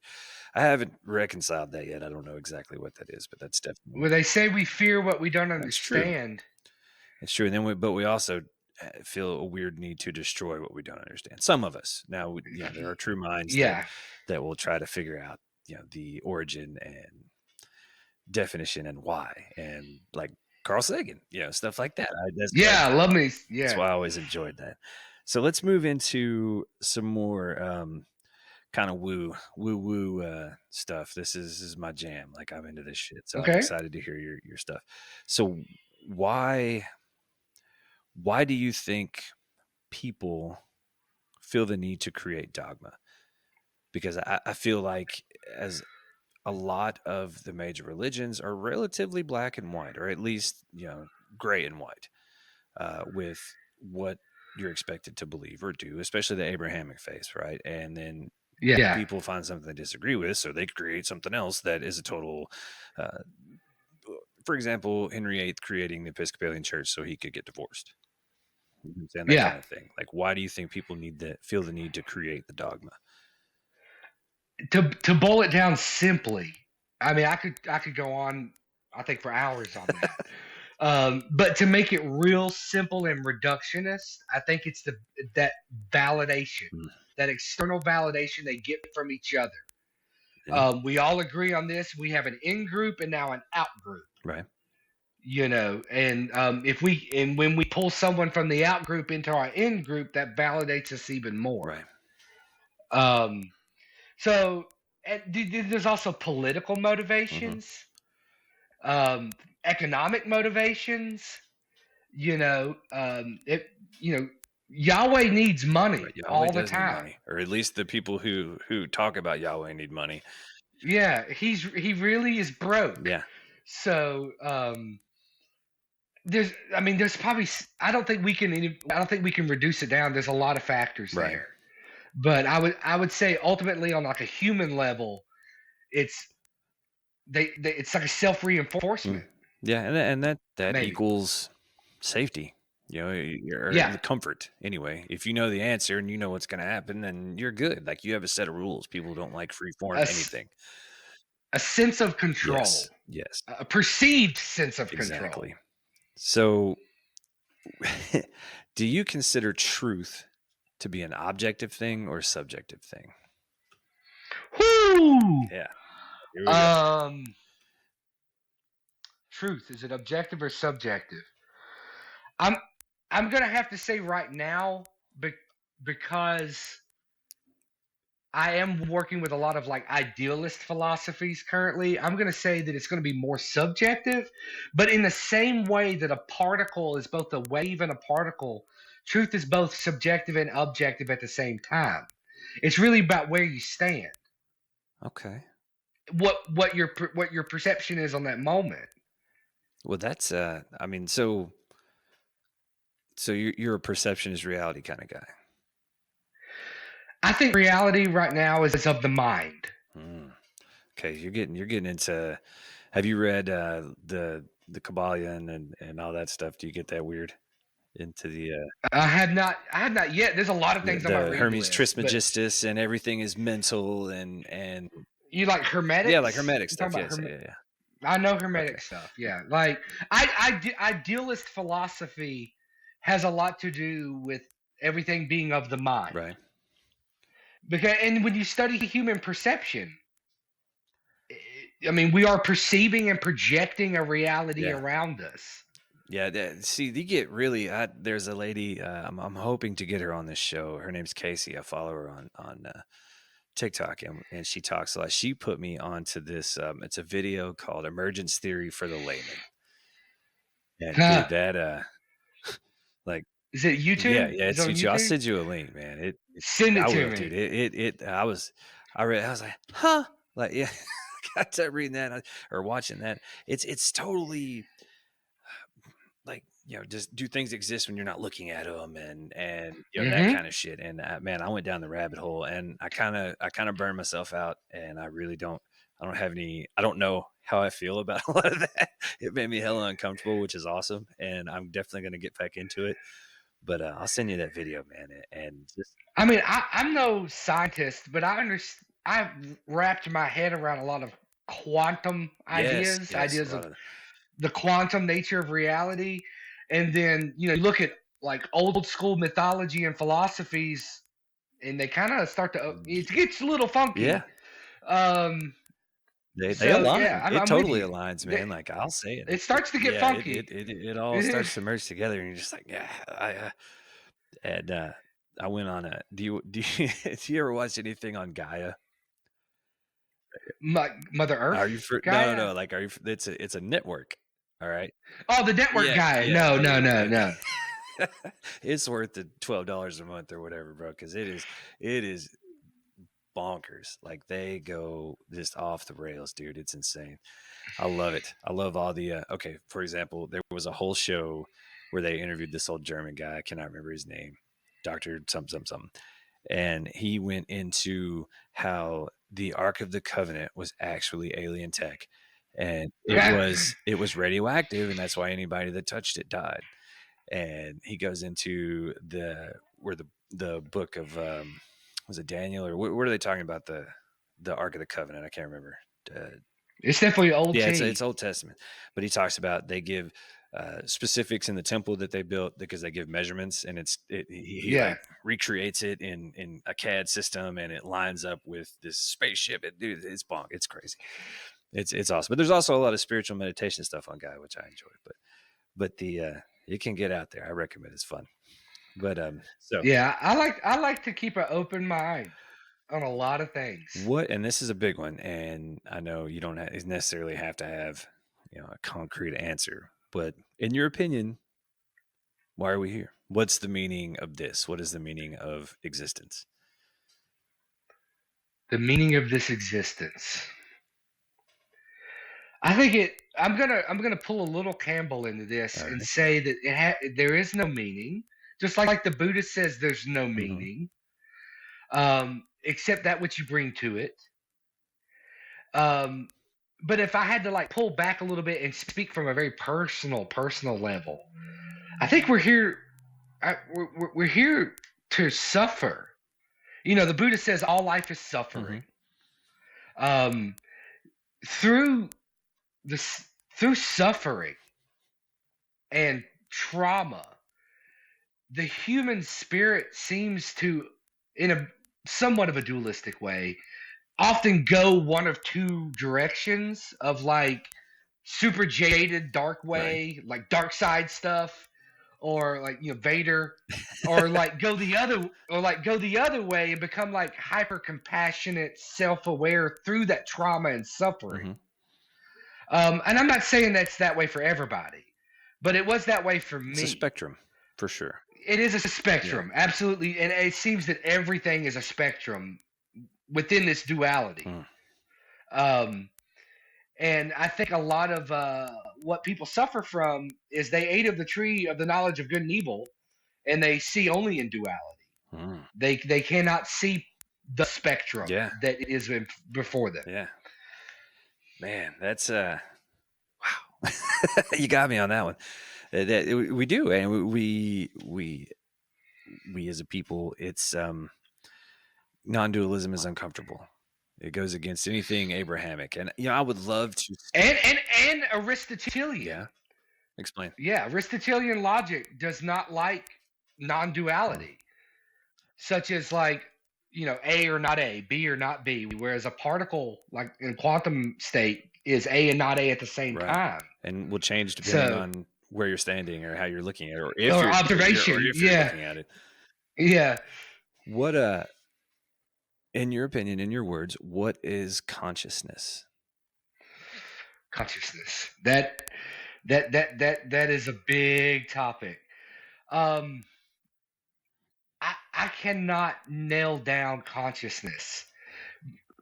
I haven't reconciled that yet. I don't know exactly what that is, but that's definitely Well, they say we fear what we don't that's true. understand. It's true, and then but we also feel a weird need to destroy what we don't understand. Some of us now, there are true minds Yeah. that will try to figure out the origin and definition and why, and like Carl Sagan, stuff like that. Yeah. I love me. That's Yeah. why I always enjoyed that. So let's move into some more kind of woo stuff. This is my jam. Like I'm into this shit, so I'm Okay. excited to hear your stuff. So why why do you think people feel the need to create dogma? Because I feel like as a lot of the major religions are relatively black and white, or at least gray and white, with what you're expected to believe or do, especially the Abrahamic faith, right? And then Yeah. people find something they disagree with, so they create something else that is a total. Uh, for example, Henry VIII creating the Episcopalian Church so he could get divorced. You know what I'm saying? That Yeah. kind of thing. Like, why do you think people feel the need to create the dogma? To boil it down simply, I mean, I could go on, I think, for hours on that. But to make it real simple and reductionist, I think it's that validation, Mm, that external validation they get from each other. yeah, We all agree on this. We have an in group and now an out group. right, And when we pull someone from the out group into our in group, that validates us even more. right. Um, so and there's also political Hmm. motivations, um, economic motivations. It Yahweh needs money Right, Yahweh all the does need time. money, or at least the people who talk about Yahweh need money. Yeah, he really is broke. Yeah, So there's probably I don't think we can reduce it down. There's a lot of factors right. there, but I would say ultimately on like a human level, it's it's like a self Mm. reinforcement, Yeah, and that maybe. equals safety. Or Yeah, the comfort anyway. If you know the answer and you know what's going to happen, then you're good. Like you have a set of rules. People don't like free form a, s- anything. a sense of control, Yes, yes, a perceived sense of control. exactly. So, do you consider truth to be an objective thing or subjective thing? Whoo! Yeah, here we go. Um, Truth, is it objective or subjective? I'm I'm gonna have to say right now, be, because I am working with a lot of like idealist philosophies currently. I'm going to say that it's going to be more subjective, but in the same way that a particle is both a wave and a particle, truth is both subjective and objective at the same time. It's really about where you stand, Okay. what your perception is on that moment. Well, that's I mean, so you're a perception is reality kind of guy. I think reality right now is of the mind. Hmm. Okay, you're getting into. Have you read the Kabbalion and all that stuff? Do you get that weird into I have not yet. There's a lot of things on my the read Hermes list, but Trismegistus and everything is mental and you like yeah, like hermetics? hermetic You talking stuff. about Yes, yeah, yeah, I know yeah. Okay, hermetic stuff. Yeah, like idealist philosophy has a lot to do with everything being of the mind. right. Because and when you study human perception, I mean, we are perceiving and projecting a reality Yeah, around us. yeah. See, you get really. There's a lady. I'm hoping to get her on this show. Her name's Casey. I follow her on TikTok, and she talks a lot. She put me onto this. It's a video called "Emergence Theory for the Layman." And Huh. dude, that like, Is it yeah, YouTube? yeah, Is it it's on YouTube. I'll YouTube? send you a link, man. Send it I to will, me. dude. I read, I was like, huh, like, yeah, got to reading that or watching that. It's totally like, just do things exist when you're not looking at them and that Mm-hmm. kind of shit. And man, I went down the rabbit hole and I kind of burned myself out and I don't have any, I don't know how I feel about a lot of that. It made me hella uncomfortable, which is awesome. And I'm definitely going to get back into it. But I'll send you that video, man, and just I mean, I'm no scientist, but I've wrapped my head around a lot of quantum yes, ideas, yes, a ideas lot of of the quantum nature of reality. And then, you look at like old school mythology and philosophies, and they kind of start to, it gets a little yeah, funky. Um, they so yeah, align. I'm, It I'm with totally you. aligns, man. Like I'll say it. It starts to get Yeah, it funky. it it all starts to merge together, and you're just like, yeah, and I went on a. Do you do you ever watch anything on Gaia? Mother Are Earth, you for no, no, Gaia. no? Like, are you? It's a network. All right. Oh, the network Yeah, guy. yeah, No, no, dude. no, no. It's worth the $12 a month or whatever, bro. Because it is bonkers. Like they go just off the rails, dude. It's insane. I love it. I love all the okay, for example, there was a whole show where they interviewed this old German guy. I cannot remember his name. Dr. Something. And he went into how the Ark of the Covenant was actually alien tech. And it was radioactive, and that's why anybody that touched it died. And he goes into the book of was it Daniel or what are they talking about the Ark of the Covenant? I can't remember. Uh, It's definitely old yeah, it's T. Old Testament, but he talks about they give specifics in the temple that they built because they give measurements, and he Yeah. like recreates it in a CAD system, and it lines up with this spaceship. Dude, it's bonk, it's crazy, it's awesome. But there's also a lot of spiritual meditation stuff on Guy, which I enjoy. But the it can get out there. I recommend it's fun. But so Yeah, I like to keep an open mind on a lot of things. what? And this is a big one, and I know you don't necessarily have to have a concrete answer, but in your opinion, Why are we here? What's the meaning of this? What is the meaning of existence? The meaning of this existence. I think it. I'm gonna pull a little Campbell into this All and right. say that there is no meaning, just like the Buddhist says there's no Mm-hmm. meaning, except that which you bring to it. Um, but if I had to like pull back a little bit and speak from a very personal level, I think we're here. We're here to suffer. You know, the Buddha says all life is Mm-hmm. suffering. Um, through this, through suffering and trauma, the human spirit seems to, in a somewhat of a dualistic way, often go one of two directions of like super jaded dark Right. way, like dark side stuff, or like Vader, or like go the other way and become like hyper compassionate, self aware through that trauma and suffering. Mm-hmm. And I'm not saying that's that way for everybody, but it was that way for It's a me. spectrum for sure. It is a Yeah. spectrum, absolutely, and it seems that everything is a spectrum within this duality. Mm. Um, and I think a lot of what people suffer from is they ate of the tree of the knowledge of good and evil, and they see only in duality. Mm. They cannot see the spectrum Yeah. that is before them. Yeah. Man, that's wow. You got me on that one. We do, and we as a people, it's non-dualism is uncomfortable. It goes against anything Abrahamic, and I would love to see. And Aristotelian. Yeah, explain. Yeah, Aristotelian logic does not like Mm. non-duality, such as like A or not A, B or not B, whereas a particle like in quantum state is A and not A at the same Right, time. and will change depending So, on where you're standing or how you're looking at it, or or observation, if you're yeah, looking at it. yeah, What in your opinion, in your words, what is consciousness? consciousness. That is a big topic. Um, I cannot nail down consciousness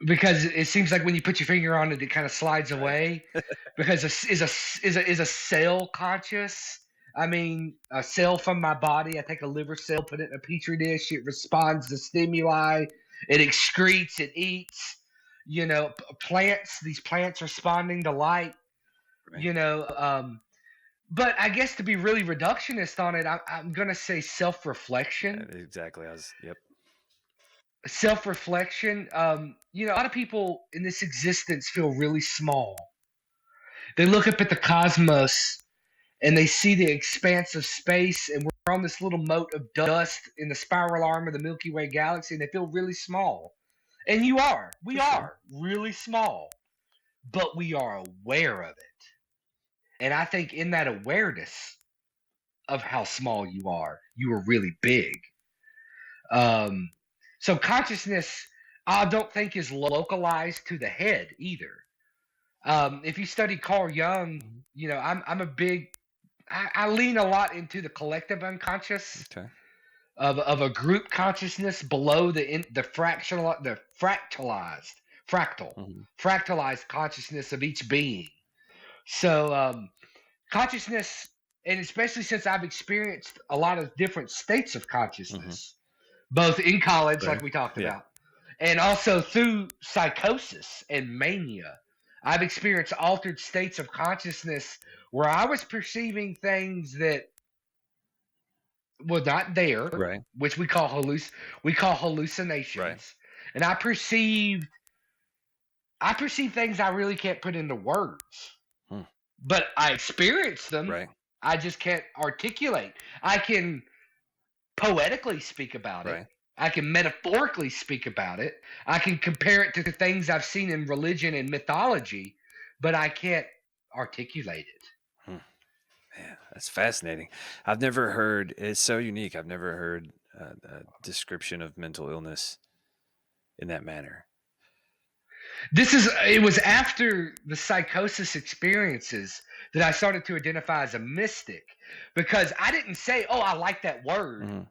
because it seems like when you put your finger on it, it kind of slides Right. away. Because is a cell conscious? I mean, a cell from my body. I take a liver cell, put it in a petri dish. It responds to stimuli. It excretes. It eats. Plants. These plants responding to light. Right. You know, but I guess to be really reductionist on it, I'm gonna say self-reflection. Exactly. I was. Yep. Self-reflection. A lot of people in this existence feel really small. They look up at the cosmos and they see the expanse of space, and we're on this little mote of dust in the spiral arm of the Milky Way galaxy, and they feel really small. And we For sure. are really small, but we are aware of it. And I think in that awareness of how small you are really big. Um, so consciousness, I don't think is localized to the head either. If you study Carl Jung, Mhm. I'm a big I lean a lot into the collective unconscious Okay. of a group consciousness below the fractal Hmm. fractalized consciousness of each being. So consciousness, and especially since I've experienced a lot of different states of Hmm. consciousness, both in college, Right. like we talked Yeah. about, and also through psychosis and mania. I've experienced altered states of consciousness where I was perceiving things that were not there, Right. which we call Right. hallucinations, and I perceive things I really can't put into words, Hmm. but I experience them. Right. I just can't articulate. I can poetically speak about it. Right. I can metaphorically speak about it. I can compare it to things I've seen in religion and mythology, but I can't articulate it. Hmm. Man, that's fascinating. I've never heard. It's so unique. I've never heard a description of mental illness in that manner. It was after the psychosis experiences that I started to identify as a mystic, because I didn't say, "Oh, I like that word." Mhm.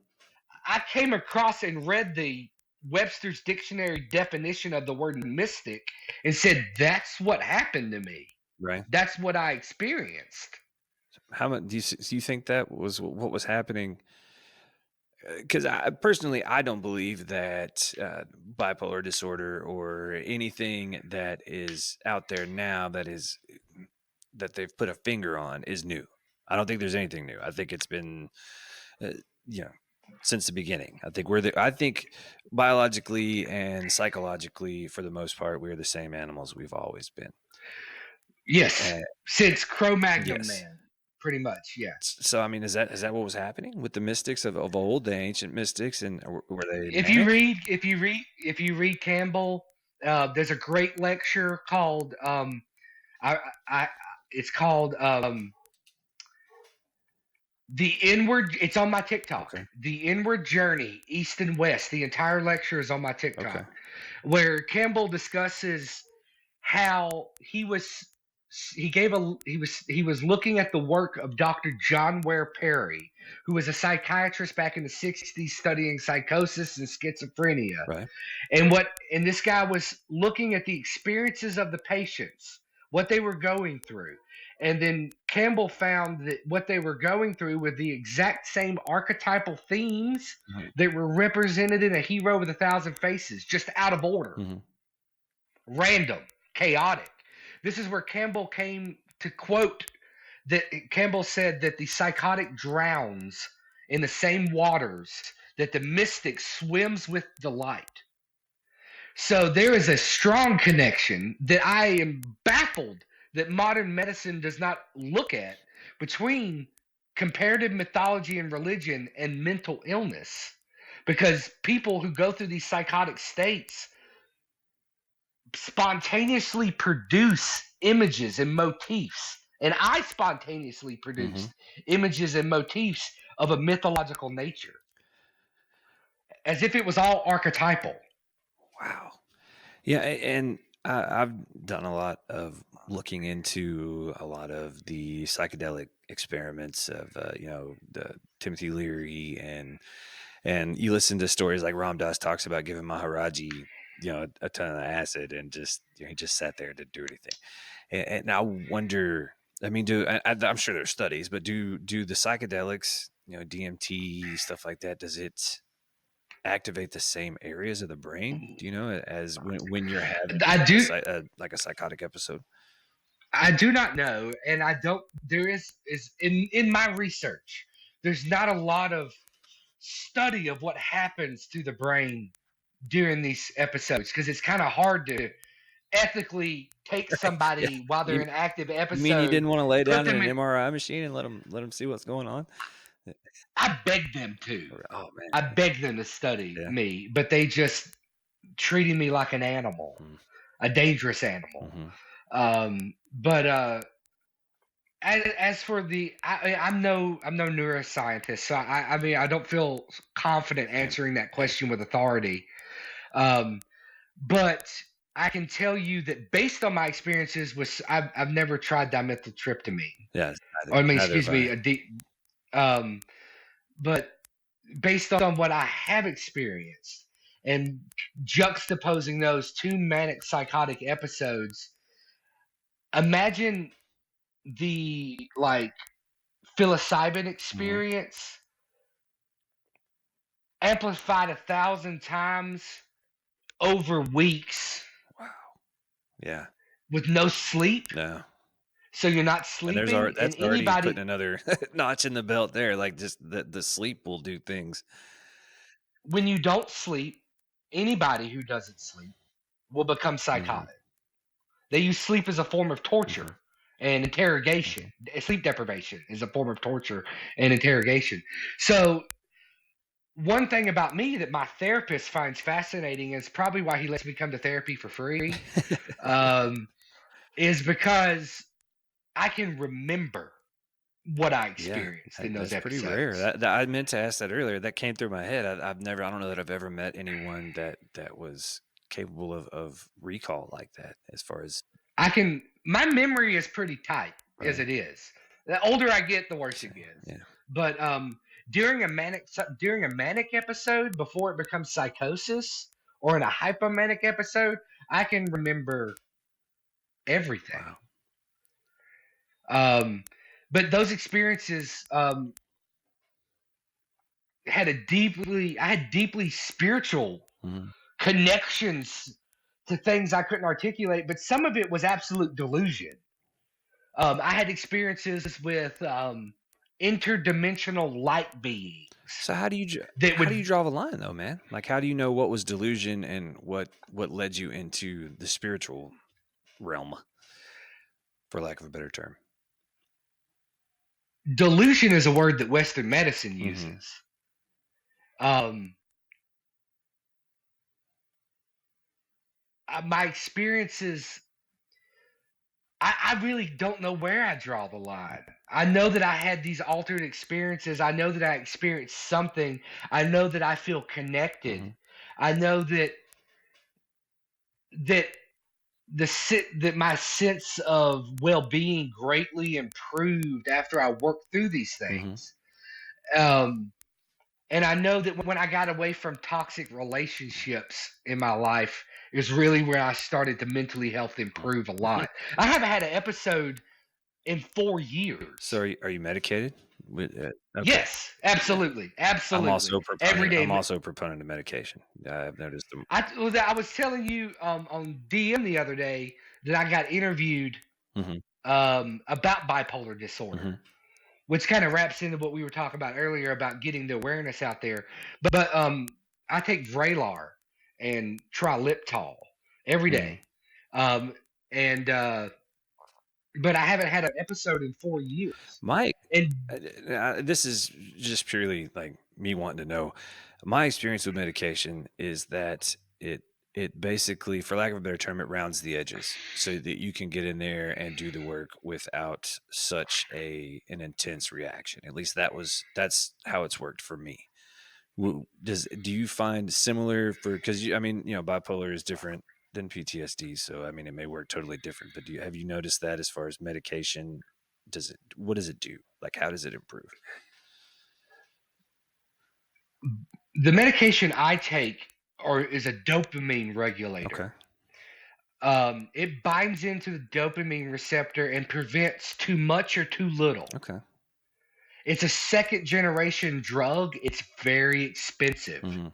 I came across and read the Webster's dictionary definition of the word mystic and said, "That's what happened to me. Right. That's what I experienced." How much do you think that was what was happening? Because I personally, I don't believe that bipolar disorder or anything that is out there now that they've put a finger on is new. I don't think there's anything new. I think it's been, uh, you know, since the beginning. I think biologically and psychologically, for the most part, we're the same animals we've always been. Yes, And since Cro-Magnon yes. man, pretty much. Yeah. So I mean, is that what was happening with the mystics of old, the ancient mystics, and were they If you manic? read, if you read Campbell, there's a great lecture called I, I it's called The Inward. It's on my TikTok. Okay. The Inward Journey, East and West. The entire lecture is on my Okay. TikTok, where Campbell discusses how he was looking at the work of Dr. John Ware Perry, who was a psychiatrist back in the 60s studying psychosis and schizophrenia. Right. And this guy was looking at the experiences of the patients, what they were going through. And then Campbell found that what they were going through were the exact same archetypal themes Mhm. that were represented in A Hero with a Thousand Faces, just out of order, Mhm. random, chaotic. This is where Campbell came to quote that Campbell said that the psychotic drowns in the same waters that the mystic swims with delight. So there is a strong connection that I am baffled that modern medicine does not look at between comparative mythology and religion and mental illness. Because people who go through these psychotic states spontaneously produce images and motifs. And I spontaneously Mhm. produced images and motifs of a mythological nature, as if it was all archetypal. Wow. Yeah, and I've done a lot of looking into a lot of the psychedelic experiments of the Timothy Leary, and you listen to stories like Ram Dass talks about giving Maharaji a ton of acid, and just he just sat there and didn't do anything. And I wonder, I mean, I'm sure there's studies, but do the psychedelics, DMT stuff like that, does it activate the same areas of the brain? Do you know, as when you're having I do like a psychotic episode? I do not know, and I don't. There is in my research. There's not a lot of study of what happens to the brain during these episodes, because it's kind of hard to ethically take Yeah. somebody while they're You, in active you mean you episode, didn't want to lay put down in them an in. MRI machine and let them see what's going on? I begged them to. Oh man, I begged them to study yeah. me, but they just treated me like an animal, Mm-hmm. a dangerous animal. Mm-hmm. But as for I'm no neuroscientist, so I mean I don't feel confident Hey, answering that hey, question with authority. Um, but I can tell you that based on my experiences with I've never tried dimethyltryptamine, yeah, or I mean neither excuse have me I. a deep um, but based on what I have experienced and juxtaposing those two manic psychotic episodes, imagine the like psilocybin Mm-hmm. experience amplified 1,000 times over weeks Wow. Yeah. with no sleep. No. So you're not And sleeping, and that's already putting anybody, another notch in the belt there. Like, just the sleep will do things. when you don't sleep, anybody who doesn't sleep will become Mm-hmm. psychotic. They use sleep as a form of Mm-hmm. torture and interrogation. Mm-hmm. Sleep deprivation is a form of torture and interrogation. So one thing about me that my therapist finds fascinating is probably why he lets me come to therapy for free. Um, is because I can remember what I Yeah, experienced in those that's pretty rare. episodes. I meant to ask that earlier. That came through my head. I've never. I don't know that I've ever met anyone that was. capable of recall like that as far as My memory is pretty tight as right. it is. The older I get, the worse So, it gets. yeah. But during a manic episode before it becomes psychosis, or in a hypomanic episode, I can remember everything. Wow. Um, but those experiences I had deeply spiritual Hmm. connections to things I couldn't articulate, but some of it was absolute delusion. I had experiences with interdimensional light beings So that how would do you draw the line though, man? Like how do you know what was delusion and what led you into the spiritual realm, for lack of a better term? delusion is a word that Western medicine Hmm. uses. Um, my experiences, I really don't know where I draw the line. I know that I had these altered experiences. I know that I experienced something. I know that I feel connected. Hmm. I know that that my sense of well-being greatly improved after I worked through these Hmm. things. Um, and I know that when I got away from toxic relationships in my life is really where I started to mentally health improve a lot. I haven't had an episode in 4 years. So are you medicated? Okay. Yes, Yeah. absolutely, absolutely. Every I'm day. also a proponent of medication. I've noticed them. I was telling you on DM the other day that I got interviewed Hmm. about bipolar disorder, Hmm. which kind of wraps into what we were talking about earlier about getting the awareness out there. But I take Vraylar and Triliptol every day, Hmm. um, and but I haven't had an episode in 4 years. My And this is just purely like me wanting to know. My experience with medication is that it basically, for lack of a better term, it rounds the edges so that you can get in there and do the work without such an intense reaction. At least that's how it's worked for me. Do you find similar for, because I mean, bipolar is different than PTSD, so I mean it may work totally different, but have you noticed that as far as medication, what does it do, like how does it improve? the medication I take is a dopamine Okay. regulator. It binds into the dopamine receptor and prevents too much or too little. Okay. It's a second generation drug. It's very expensive. Hmm.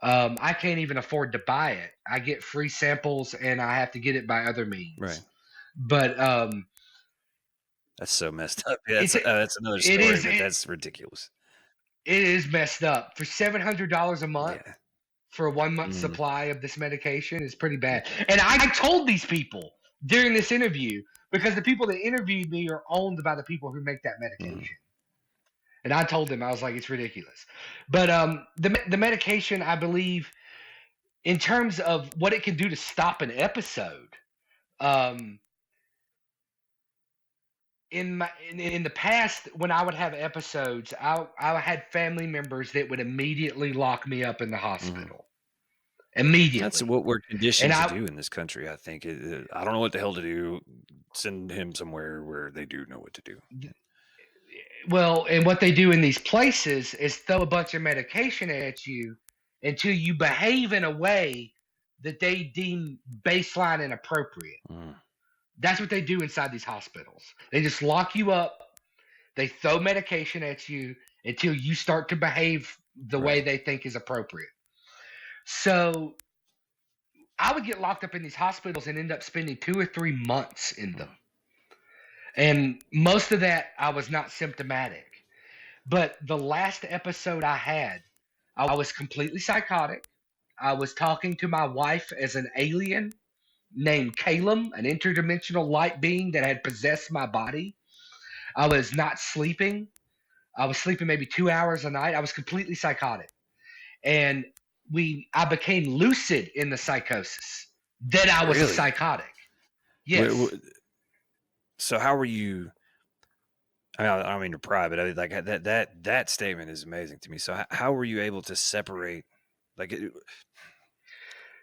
I can't even afford to buy it. I get free samples and I have to get it by other Right. means. But That's so messed up. Yeah, it's that's another it story, is but it, that's ridiculous. it is messed up. For $700 a month Yeah. for a 1 month Hmm. supply of this medication is pretty Yeah. bad. And I told these people during this interview because the people that interviewed me are owned by the people who make that Hmm. medication. And I told them I was like, it's ridiculous. But the medication, I believe, in terms of what it can do to stop an episode, um, in the past when I would have episodes, I had family members that would immediately lock me up in the Hmm. hospital That's immediately, what we're and conditioned to do in this country, I think. I don't know what the hell to do. Send him somewhere where they do know what to do. and what they do in these places is throw a bunch of medication at you until you behave in a way that they deem baseline and appropriate. Mm. That's what they do inside these hospitals. They just lock you up. They throw medication at you until you start to behave the way Right. they think is appropriate. So I would get locked up in these hospitals and end up spending 2 or 3 months in Mm. them. And most of that, I was not symptomatic. But the last episode I had, I was completely psychotic. I was talking to my wife as an alien named Calum, an interdimensional light being that had possessed my body. I was not sleeping. I was sleeping maybe 2 hours a night. I was completely psychotic. And I became lucid in the psychosis. Then I was a Really? psychotic. Wh- Yes. wh- So how were you? I mean, I don't mean to pry, but I mean, like that statement is amazing to me. So how were you able to separate? Like,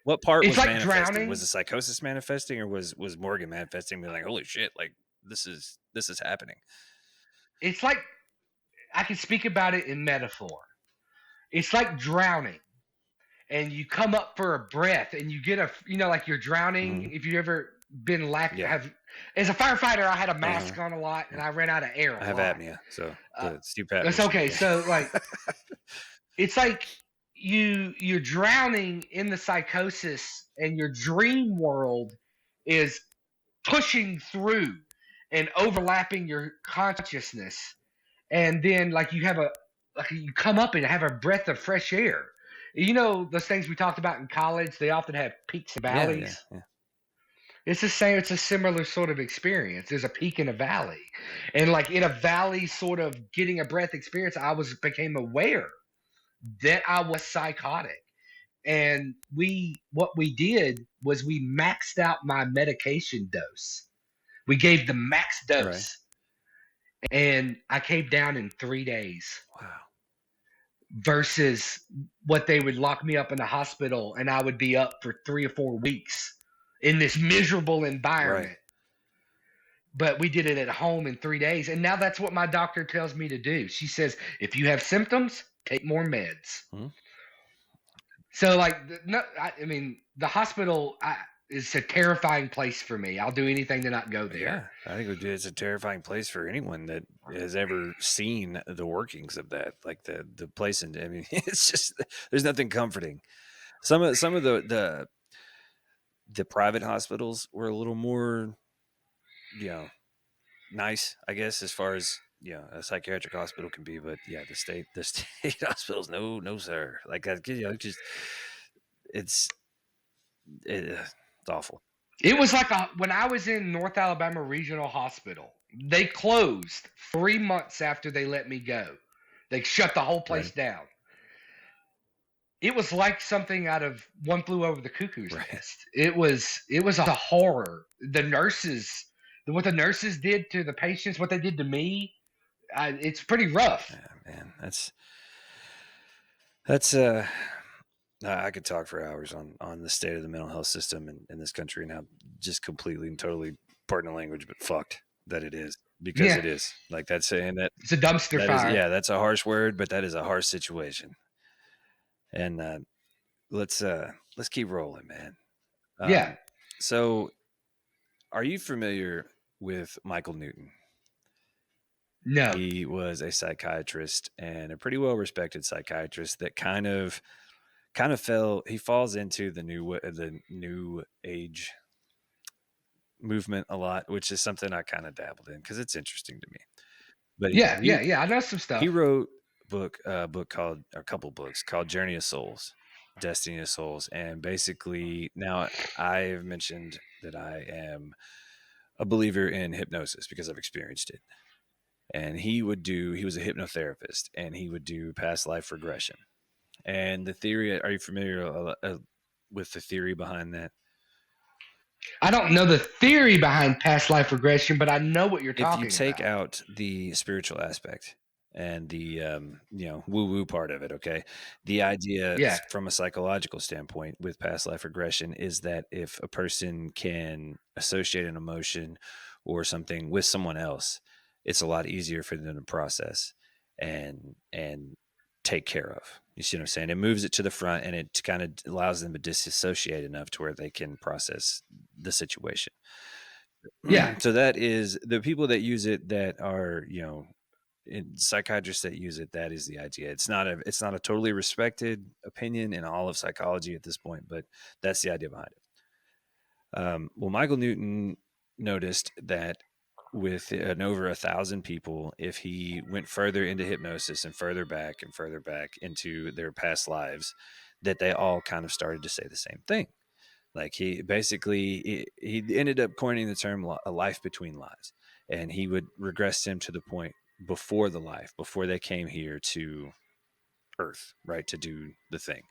What part It's was like manifesting? Was drowning. the psychosis manifesting, or was Morgan manifesting? Being like, holy shit, like this is happening. It's like I can speak about it in metaphor. It's like drowning, and you come up for a breath, and you get like you're drowning. Hmm. If you ever been Yeah. have as a firefighter, I had a Uh huh. mask on a lot, and Yeah. I ran out of air a I have lot. apnea, so Uh, the CPAP that's machine. okay. Yeah. So like it's like you're drowning in the psychosis, and your dream world is pushing through and overlapping your consciousness, and then like you come up and have a breath of fresh air. Those things we talked about in college, they often have peaks and Yeah. Yeah. valleys. Yeah. It's the same. It's a similar sort of experience. There's a peak and a valley, and like in a valley sort of getting a breath experience, I was became aware that I was psychotic. And what we did was we maxed out my medication dose. We gave the max Right. dose, and I came down in 3 days Wow. versus what they would lock me up in the hospital, and I would be up for 3 or 4 weeks in this miserable Right. environment. But we did it at home in 3 days. And now that's what my doctor tells me to do. She says, if you have symptoms, take more meds. Mhm. So, like, no, I mean, the hospital is a terrifying place for me. I'll do anything to not go there. Yeah, I think it's a terrifying place for anyone that has ever seen the workings of that. Like the place, and I mean, it's just there's nothing comforting. Some of the private hospitals were a little more, you know, nice, I guess, as far as a psychiatric hospital can be. But yeah, the state hospitals, no, no, sir. Like just it's it's awful. It was like when I was in North Alabama Regional Hospital, they closed 3 months after they let me go. They shut the whole place Right, down. It was like something out of One Flew Over the Cuckoo's right. Nest. It was a horror. What the nurses did to the patients, what they did to me, it's pretty rough. Yeah, man, that's I could talk for hours on the state of the mental health system in this country and how just completely and totally, pardon the language, but fucked that it is, because Yeah, it is. Like that's saying that it's a dumpster that is, fire. yeah, that's a harsh word, but that is a harsh situation. And let's keep rolling, man. Yeah, So are you familiar with Michael Newton? no, He was a psychiatrist and a pretty well respected psychiatrist that kind of falls into the new age movement a lot, which is something I kind of dabbled in because it's interesting to me. But he yeah, yeah, he yeah. I know some he stuff. wrote a book called, or a couple books called Journey of Souls, Destiny of Souls, and basically now I have mentioned that I am a believer in hypnosis because I've experienced it. And he was a hypnotherapist, and he would do past life regression. And the theory, are you familiar with the theory behind that? I don't know the theory behind past life regression, but I know what you're If you talking take about. out the spiritual aspect and the woo woo part of it, okay, the idea Yeah, from a psychological standpoint with past life regression is that if a person can associate an emotion or something with someone else, it's a lot easier for them to process and take care of. You see what I'm saying? It moves it to the front, and it kind of allows them to disassociate enough to where they can process the situation. yeah, So that is the people that use it, that are, psychiatrists that use it. That is the idea. It's not a totally respected opinion in all of psychology at this point, but that's the idea behind it. Well, Michael Newton noticed that with an over 1,000 people, if he went further into hypnosis and further back into their past lives, that they all kind of started to say the same thing. Like he basically he ended up coining the term a life between lives, and he would regress them to the point before the life, before they came here to Earth, right, to do the thing.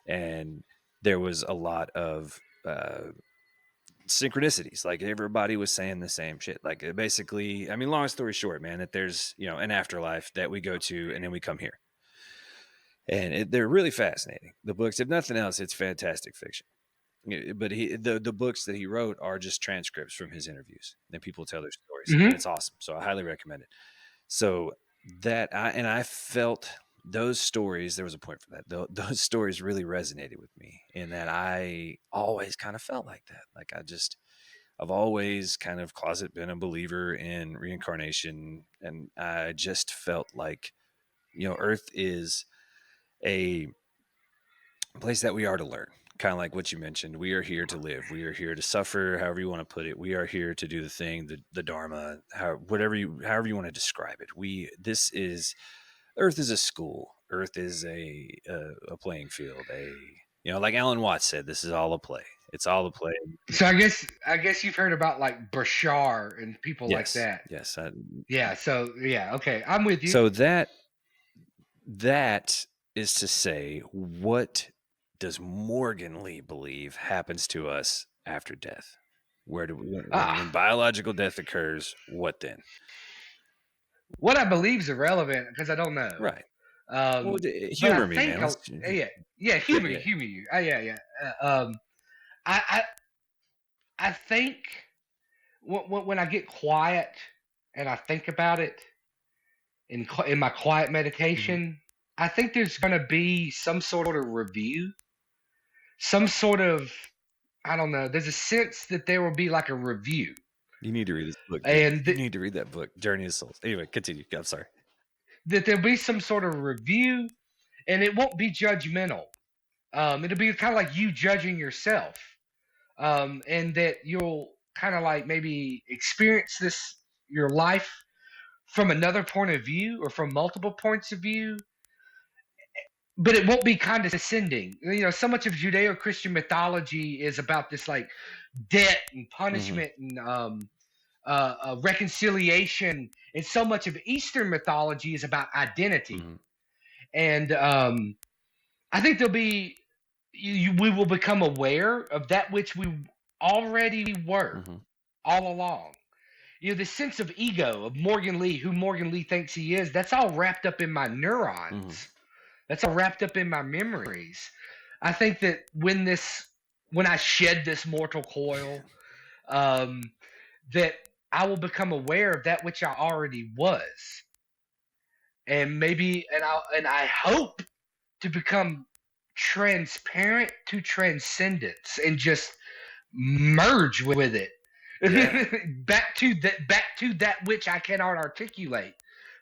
And there was a lot of synchronicities. Like everybody was saying the same shit. Like basically, I mean, long story short, man, that there's an afterlife that we go to, and then we come here, and they're really fascinating. The books, if nothing else, it's fantastic fiction. But the books that he wrote are just transcripts from his interviews. And people tell their stories, and Hmm. it's awesome. So I highly recommend it. So I felt those stories. There was a point for that. Those stories really resonated with me, in that I always kind of felt like that. Like I've always kind of closet been a believer in reincarnation, and I just felt like, Earth is a place that we are to learn. Kind of like what you mentioned, we are here to live. We are here to suffer, however you want to put it. We are here to do the thing, the dharma, however you want to describe it. This is Earth is a school. Earth is a playing field. Like Alan Watts said, this is all a play. It's all a play. So I guess you've heard about like Bashar and people like Yes, that. yes. Yeah. So yeah. Okay, I'm with you. So that is to say, what does Morgan Lee believe happens to us after death? Where do we, when Ah, biological death occurs? What then? what I believe is irrelevant because I don't know. Right. Well, But I humor me, think, man. Let's. yeah, yeah, humor you, Yeah. humor you. Yeah, yeah. I, I, I think when I get quiet and I think about it in my quiet Mhm. meditation, I think there's going to be some sort of review, some sort of, I don't know. There's a sense that there will be like a review, You need to read this book, dude. and You need to read that book, Journey of Souls. Anyway, continue. I'm sorry. that there'll be some sort of review, and it won't be judgmental. It'll be kind of like you judging yourself, and that you'll kind of like maybe experience this your life from another point of view or from multiple points of view, but it won't be condescending. So much of Judeo-Christian mythology is about this like debt and Hmm. punishment and reconciliation, and so much of Eastern mythology is about identity. Hmm. And I think there'll be we will become aware of that which we already were Hmm. all along. The sense of ego of Morgan Lee, who Morgan Lee thinks he is, that's all wrapped up in my Hmm. neurons. That's all wrapped up in my memories. I think that when I shed this mortal coil, um, that I will become aware of that which I already was, and I hope to become transparent to transcendence and just merge with it. Yeah. Back to that which I cannot articulate,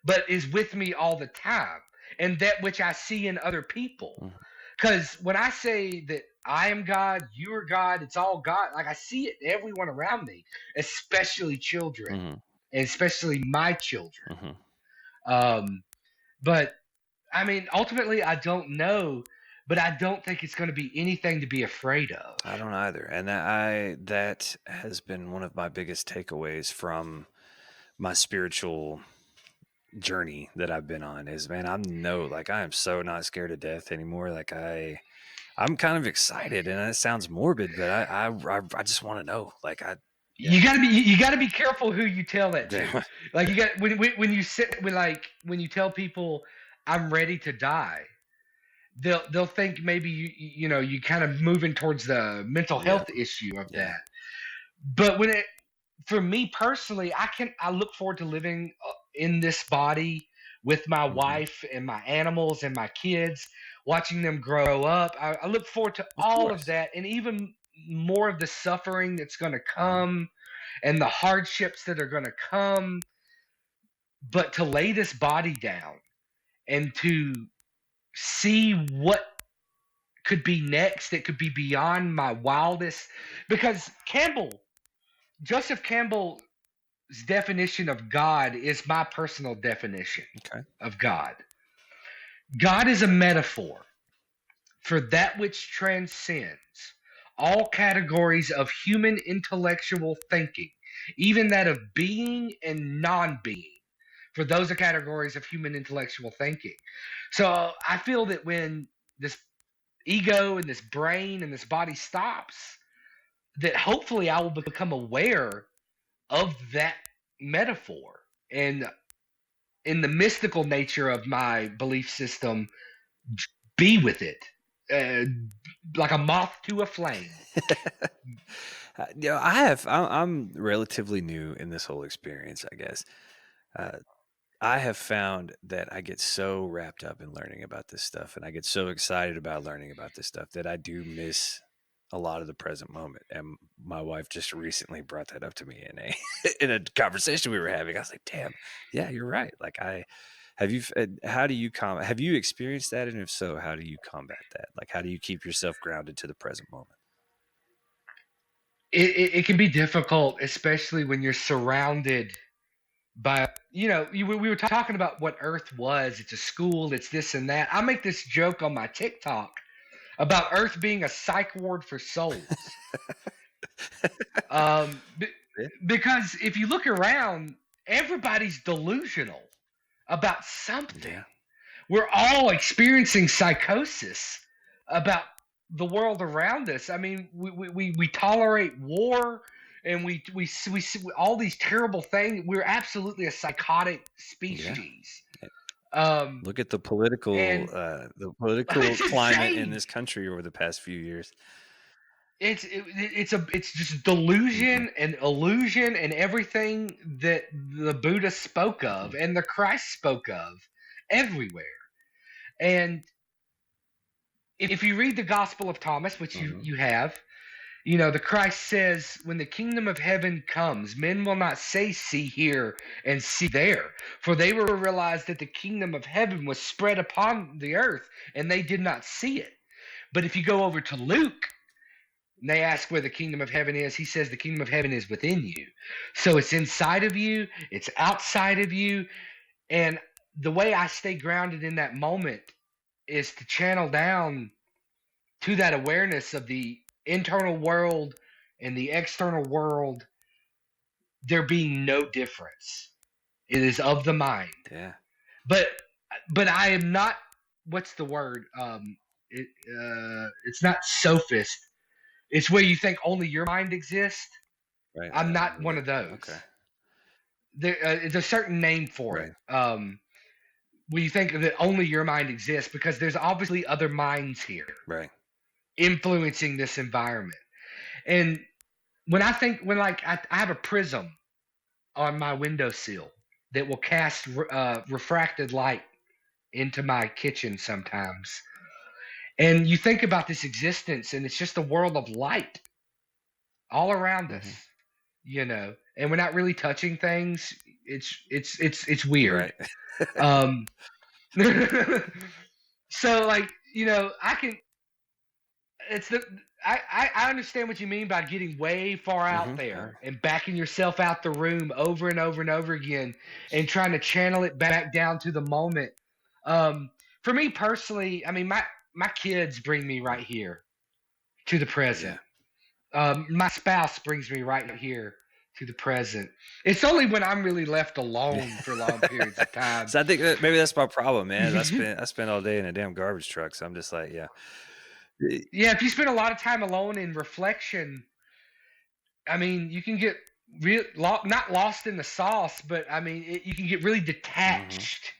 but is with me all the time, and that which I see in other people. Hmm. Because when I say that I am God, you are God, it's all God. Like I see it in everyone around me, especially children, Hmm. and especially my children. Hmm. Um, but I mean, ultimately, I don't know, but I don't think it's going to be anything to be afraid of. I don't either, and that has been one of my biggest takeaways from my spiritual journey that I've been on. Is, man, I am so not scared of death anymore. Like I'm kind of excited, and it sounds morbid, but I just want to know. Like I yeah. You got to be careful who you tell that to. Damn. Like you got when you sit with like when you tell people I'm ready to die, they'll think maybe you kind of moving towards the mental Yeah. health issue of Yeah. that. But for me personally, I look forward to living in this body with my Hmm. wife and my animals and my kids, watching them grow up. I look forward to Of all of course. that, and even more of the suffering that's going to Hmm. come and the hardships that are going to come. But to lay this body down and to see what could be next, it could be beyond my wildest. Because Joseph Campbell's definition of God is my personal definition Okay. of God. God is a metaphor for that which transcends all categories of human intellectual thinking, even that of being and non being. For those are categories of human intellectual thinking. So I feel that when this ego and this brain and this body stops, that hopefully I will become aware of that metaphor and in the mystical nature of my belief system, be with it uh, like a moth to a flame. I'm relatively new in this whole experience, I guess. Uh, I have found that I get so wrapped up in learning about this stuff and I get so excited about learning about this stuff that I do miss a lot of the present moment. And my wife just recently brought that up to me in a in a conversation we were having. I was like, "Damn, yeah, you're right." Like I have you how do you have you experienced that, and if so, how do you combat that? Like how do you keep yourself grounded to the present moment? It can be difficult, especially when you're surrounded by, we were talking about what Earth was. It's a school, it's this and that. I make this joke on my TikTok about Earth being a psych ward for souls. Um, be- Yeah. because if you look around, everybody's delusional about Yeah. something. We're all experiencing psychosis about the world around us. I mean, we tolerate war, and we see all these terrible things. We're absolutely a psychotic Yeah. species. Um, Look at and the political it's climate in insane. this country over the past few years. It's just Mhm, delusion and illusion and everything that the Buddha spoke mhm, of and the Christ spoke of everywhere. And if you read the Gospel of Thomas, which you mhm. you have, the Christ says, when the kingdom of heaven comes, men will not say, see here and see there, for they will realize that the kingdom of heaven was spread upon the earth and they did not see it. But if you go over to Luke, and they ask where the kingdom of heaven is, he says the kingdom of heaven is within you. So it's inside of you, it's outside of you. And the way I stay grounded in that moment is to channel down to that awareness of the internal world and the external world, there being no difference. It is of the mind. Yeah, But I am not, what's the word? It's not sophist. It's where you think only your mind exists. right, I'm not one of okay, those. There's a certain name for it. right, Where you think that only your mind exists, because there's obviously other minds here right. influencing this environment. And when like I have a prism on my windowsill that will cast refracted light into my kitchen sometimes. And you think about this existence, and it's just a world of light all around us, Mhm. and we're not really touching things. It's weird. Right. Um, so like, I can. It's the I understand what you mean by getting way far out Mhm, there and backing yourself out the room over and over and over again and trying to channel it back down to the moment. Um, for me personally, I mean, my kids bring me right here to the yeah. present. My spouse brings me right here to the present. It's only when I'm really left alone for long periods of time. So I think that maybe that's my problem, man, is I spent all day in a damn garbage truck, so I'm just like, yeah. Eh Yeah, if you spend a lot of time alone in reflection, I mean, you can get not lost in the sauce, but I mean, you can get really Mhm. detached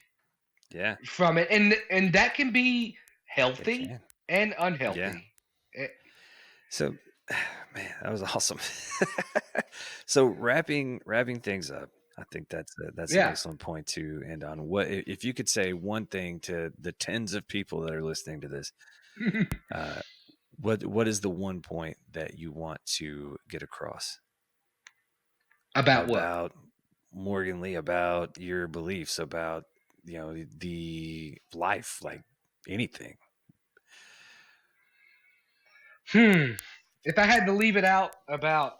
Yeah, from it, and that can be it healthy can. and Yeah. unhealthy. Eh, So, man, that was awesome. So wrapping things up, I think that's an yeah. excellent point to end on. What if you could say one thing to the tens of people that are listening to this? Uh, what is the one point that you want to get across About what? about Morgan Lee, about your beliefs, about the life, like anything? Hmm. If I had to leave it out about,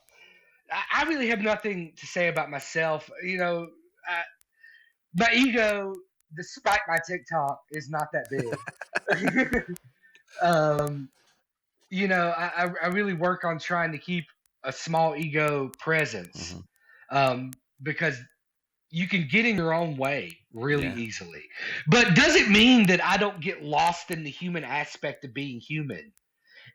I really have nothing to say about myself. My ego, despite my TikTok, is not that big. um, I really work on trying to keep a small ego presence, Hmm. because you can get in your own way really Yeah, easily. But does it mean that I don't get lost in the human aspect of being human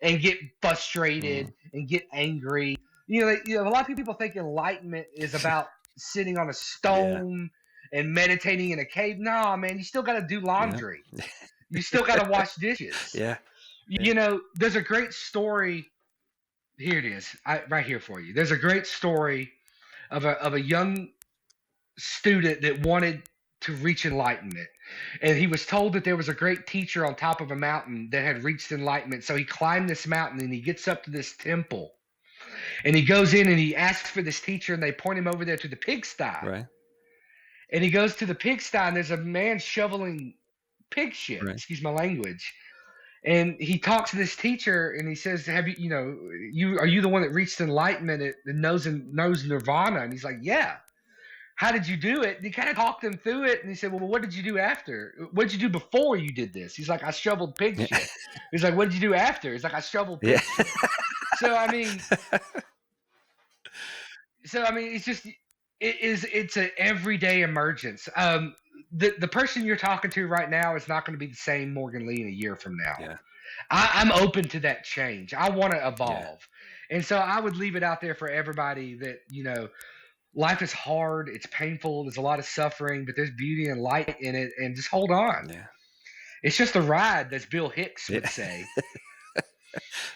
and get hmm, frustrated and get angry? A lot of people think enlightenment is about sitting on a yeah, stone and meditating in a cave. No, man, you still got to do yeah, laundry. You still got to wash dishes. yeah. Yeah. There's a great story. Here it is, right here for you. There's a great story of a young student that wanted to reach enlightenment. And he was told that there was a great teacher on top of a mountain that had reached enlightenment. So he climbed this mountain and he gets up to this temple. And he goes in and he asks for this teacher, and they point him over there to the pigsty. Right. And he goes to the pigsty, and there's a man shoveling pig shit. Right. Excuse my language. And he talks to this teacher, and he says, "Have you, you are you the one that reached enlightenment and knows nirvana?" And he's like, "Yeah." How did you do it? And he kind of talked him through it, and he said, "Well, what did you do after? What did you do before you did this?" He's like, "I shoveled pig Yeah. shit." He's like, "What did you do after?" He's like, "I shoveled Yeah. pig shit." So I mean, it's just it's an everyday emergence. The person you're talking to right now is not going to be the same Morgan Lee in a year from now. Yeah. I'm open to that change. I want to Yeah. evolve, and so I would leave it out there for everybody that life is hard, it's painful, there's a lot of suffering, but there's beauty and light in it, and just hold on. Yeah. It's just a ride, as Bill Hicks Yeah. would say.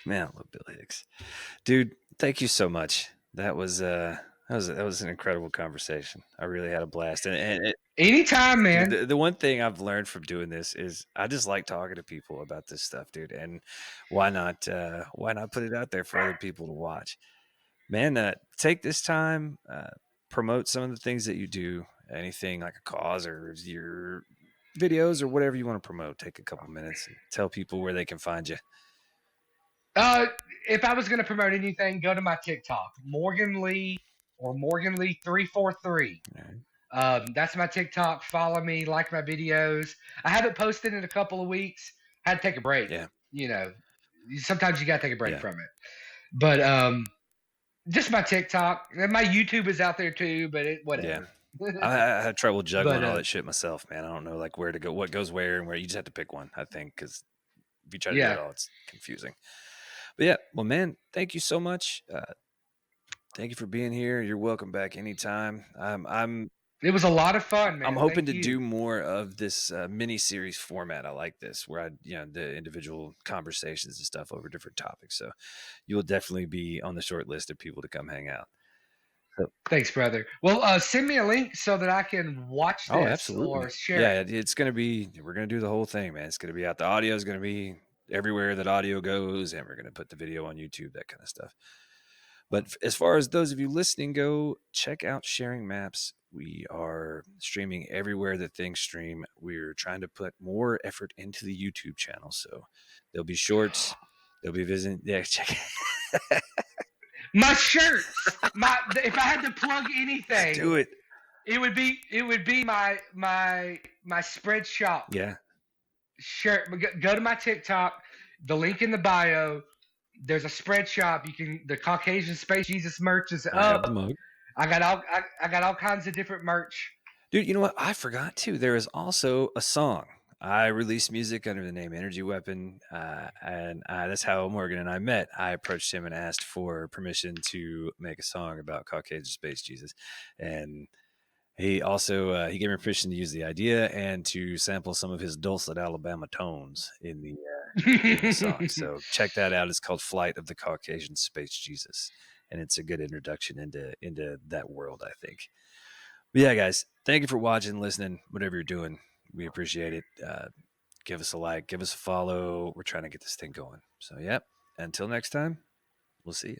Man, I love Bill Hicks. Dude, thank you so much. That was an incredible conversation. I really had a blast. And Anytime, dude, man. the one thing I've learned from doing this is I just like talking to people about this stuff, dude. And why not put it out there for other people to watch? Man, take this time, promote some of the things that you do, anything like a cause or your videos or whatever you want to promote. Take a couple minutes and tell people where they can find you. Uh, if I was going to promote anything, go to my TikTok, Morgan Lee or Morgan Lee 343. All right. That's my TikTok. Follow me, like my videos. I haven't posted in a couple of weeks. Had to take a break. Yeah. You know, Sometimes you got to take a break Yeah. from it. But just my TikTok and my YouTube is out there too. But Yeah. whatever. I had trouble but juggling all that shit myself, man. I don't know like where to go, what goes where, and where. You just have to pick one, I think, because if you try to do it yeah, all, it's confusing. But yeah, well, man, thank you so much. Thank you for being here. You're welcome back anytime. it was a lot of fun, I'm man. hoping Thank to you. do more of this mini series format. I like this, where the individual conversations and stuff over different topics. So you will definitely be on the short list of people to come hang out. So, Thanks, brother. Well, send me a link so that I can watch oh, this absolutely. or share Yeah, it. it's going to be, we're going to do the whole thing, man. It's going to be out. The audio is going to be everywhere that audio goes, and we're going to put the video on YouTube, that kind of stuff. But as far as those of you listening go, check out Sharing Maps. We are streaming everywhere that things stream. We're trying to put more effort into the YouTube channel. So there'll be shorts. There'll be visiting. Yeah, check it. My shirts. If I had to plug anything, Do it. it would be my spread shop Yeah. shirt. Go to my TikTok. The link in the bio. There's a spread shop. The Caucasian Space Jesus merch is I have the up. mug. I got all kinds of different merch. Dude, you know what? I forgot to. There is also a song. I released music under the name Energy Weapon, and that's how Morgan and I met. I approached him and asked for permission to make a song about Caucasian Space Jesus, and he gave me permission to use the idea and to sample some of his dulcet Alabama tones in the song. So check that out. It's called "Flight of the Caucasian Space Jesus," and it's a good introduction into that world, I think. But yeah, guys, thank you for watching, listening, whatever you're doing. We appreciate it. Give us a like, give us a follow. We're trying to get this thing going. So, yep. Until next time, we'll see you.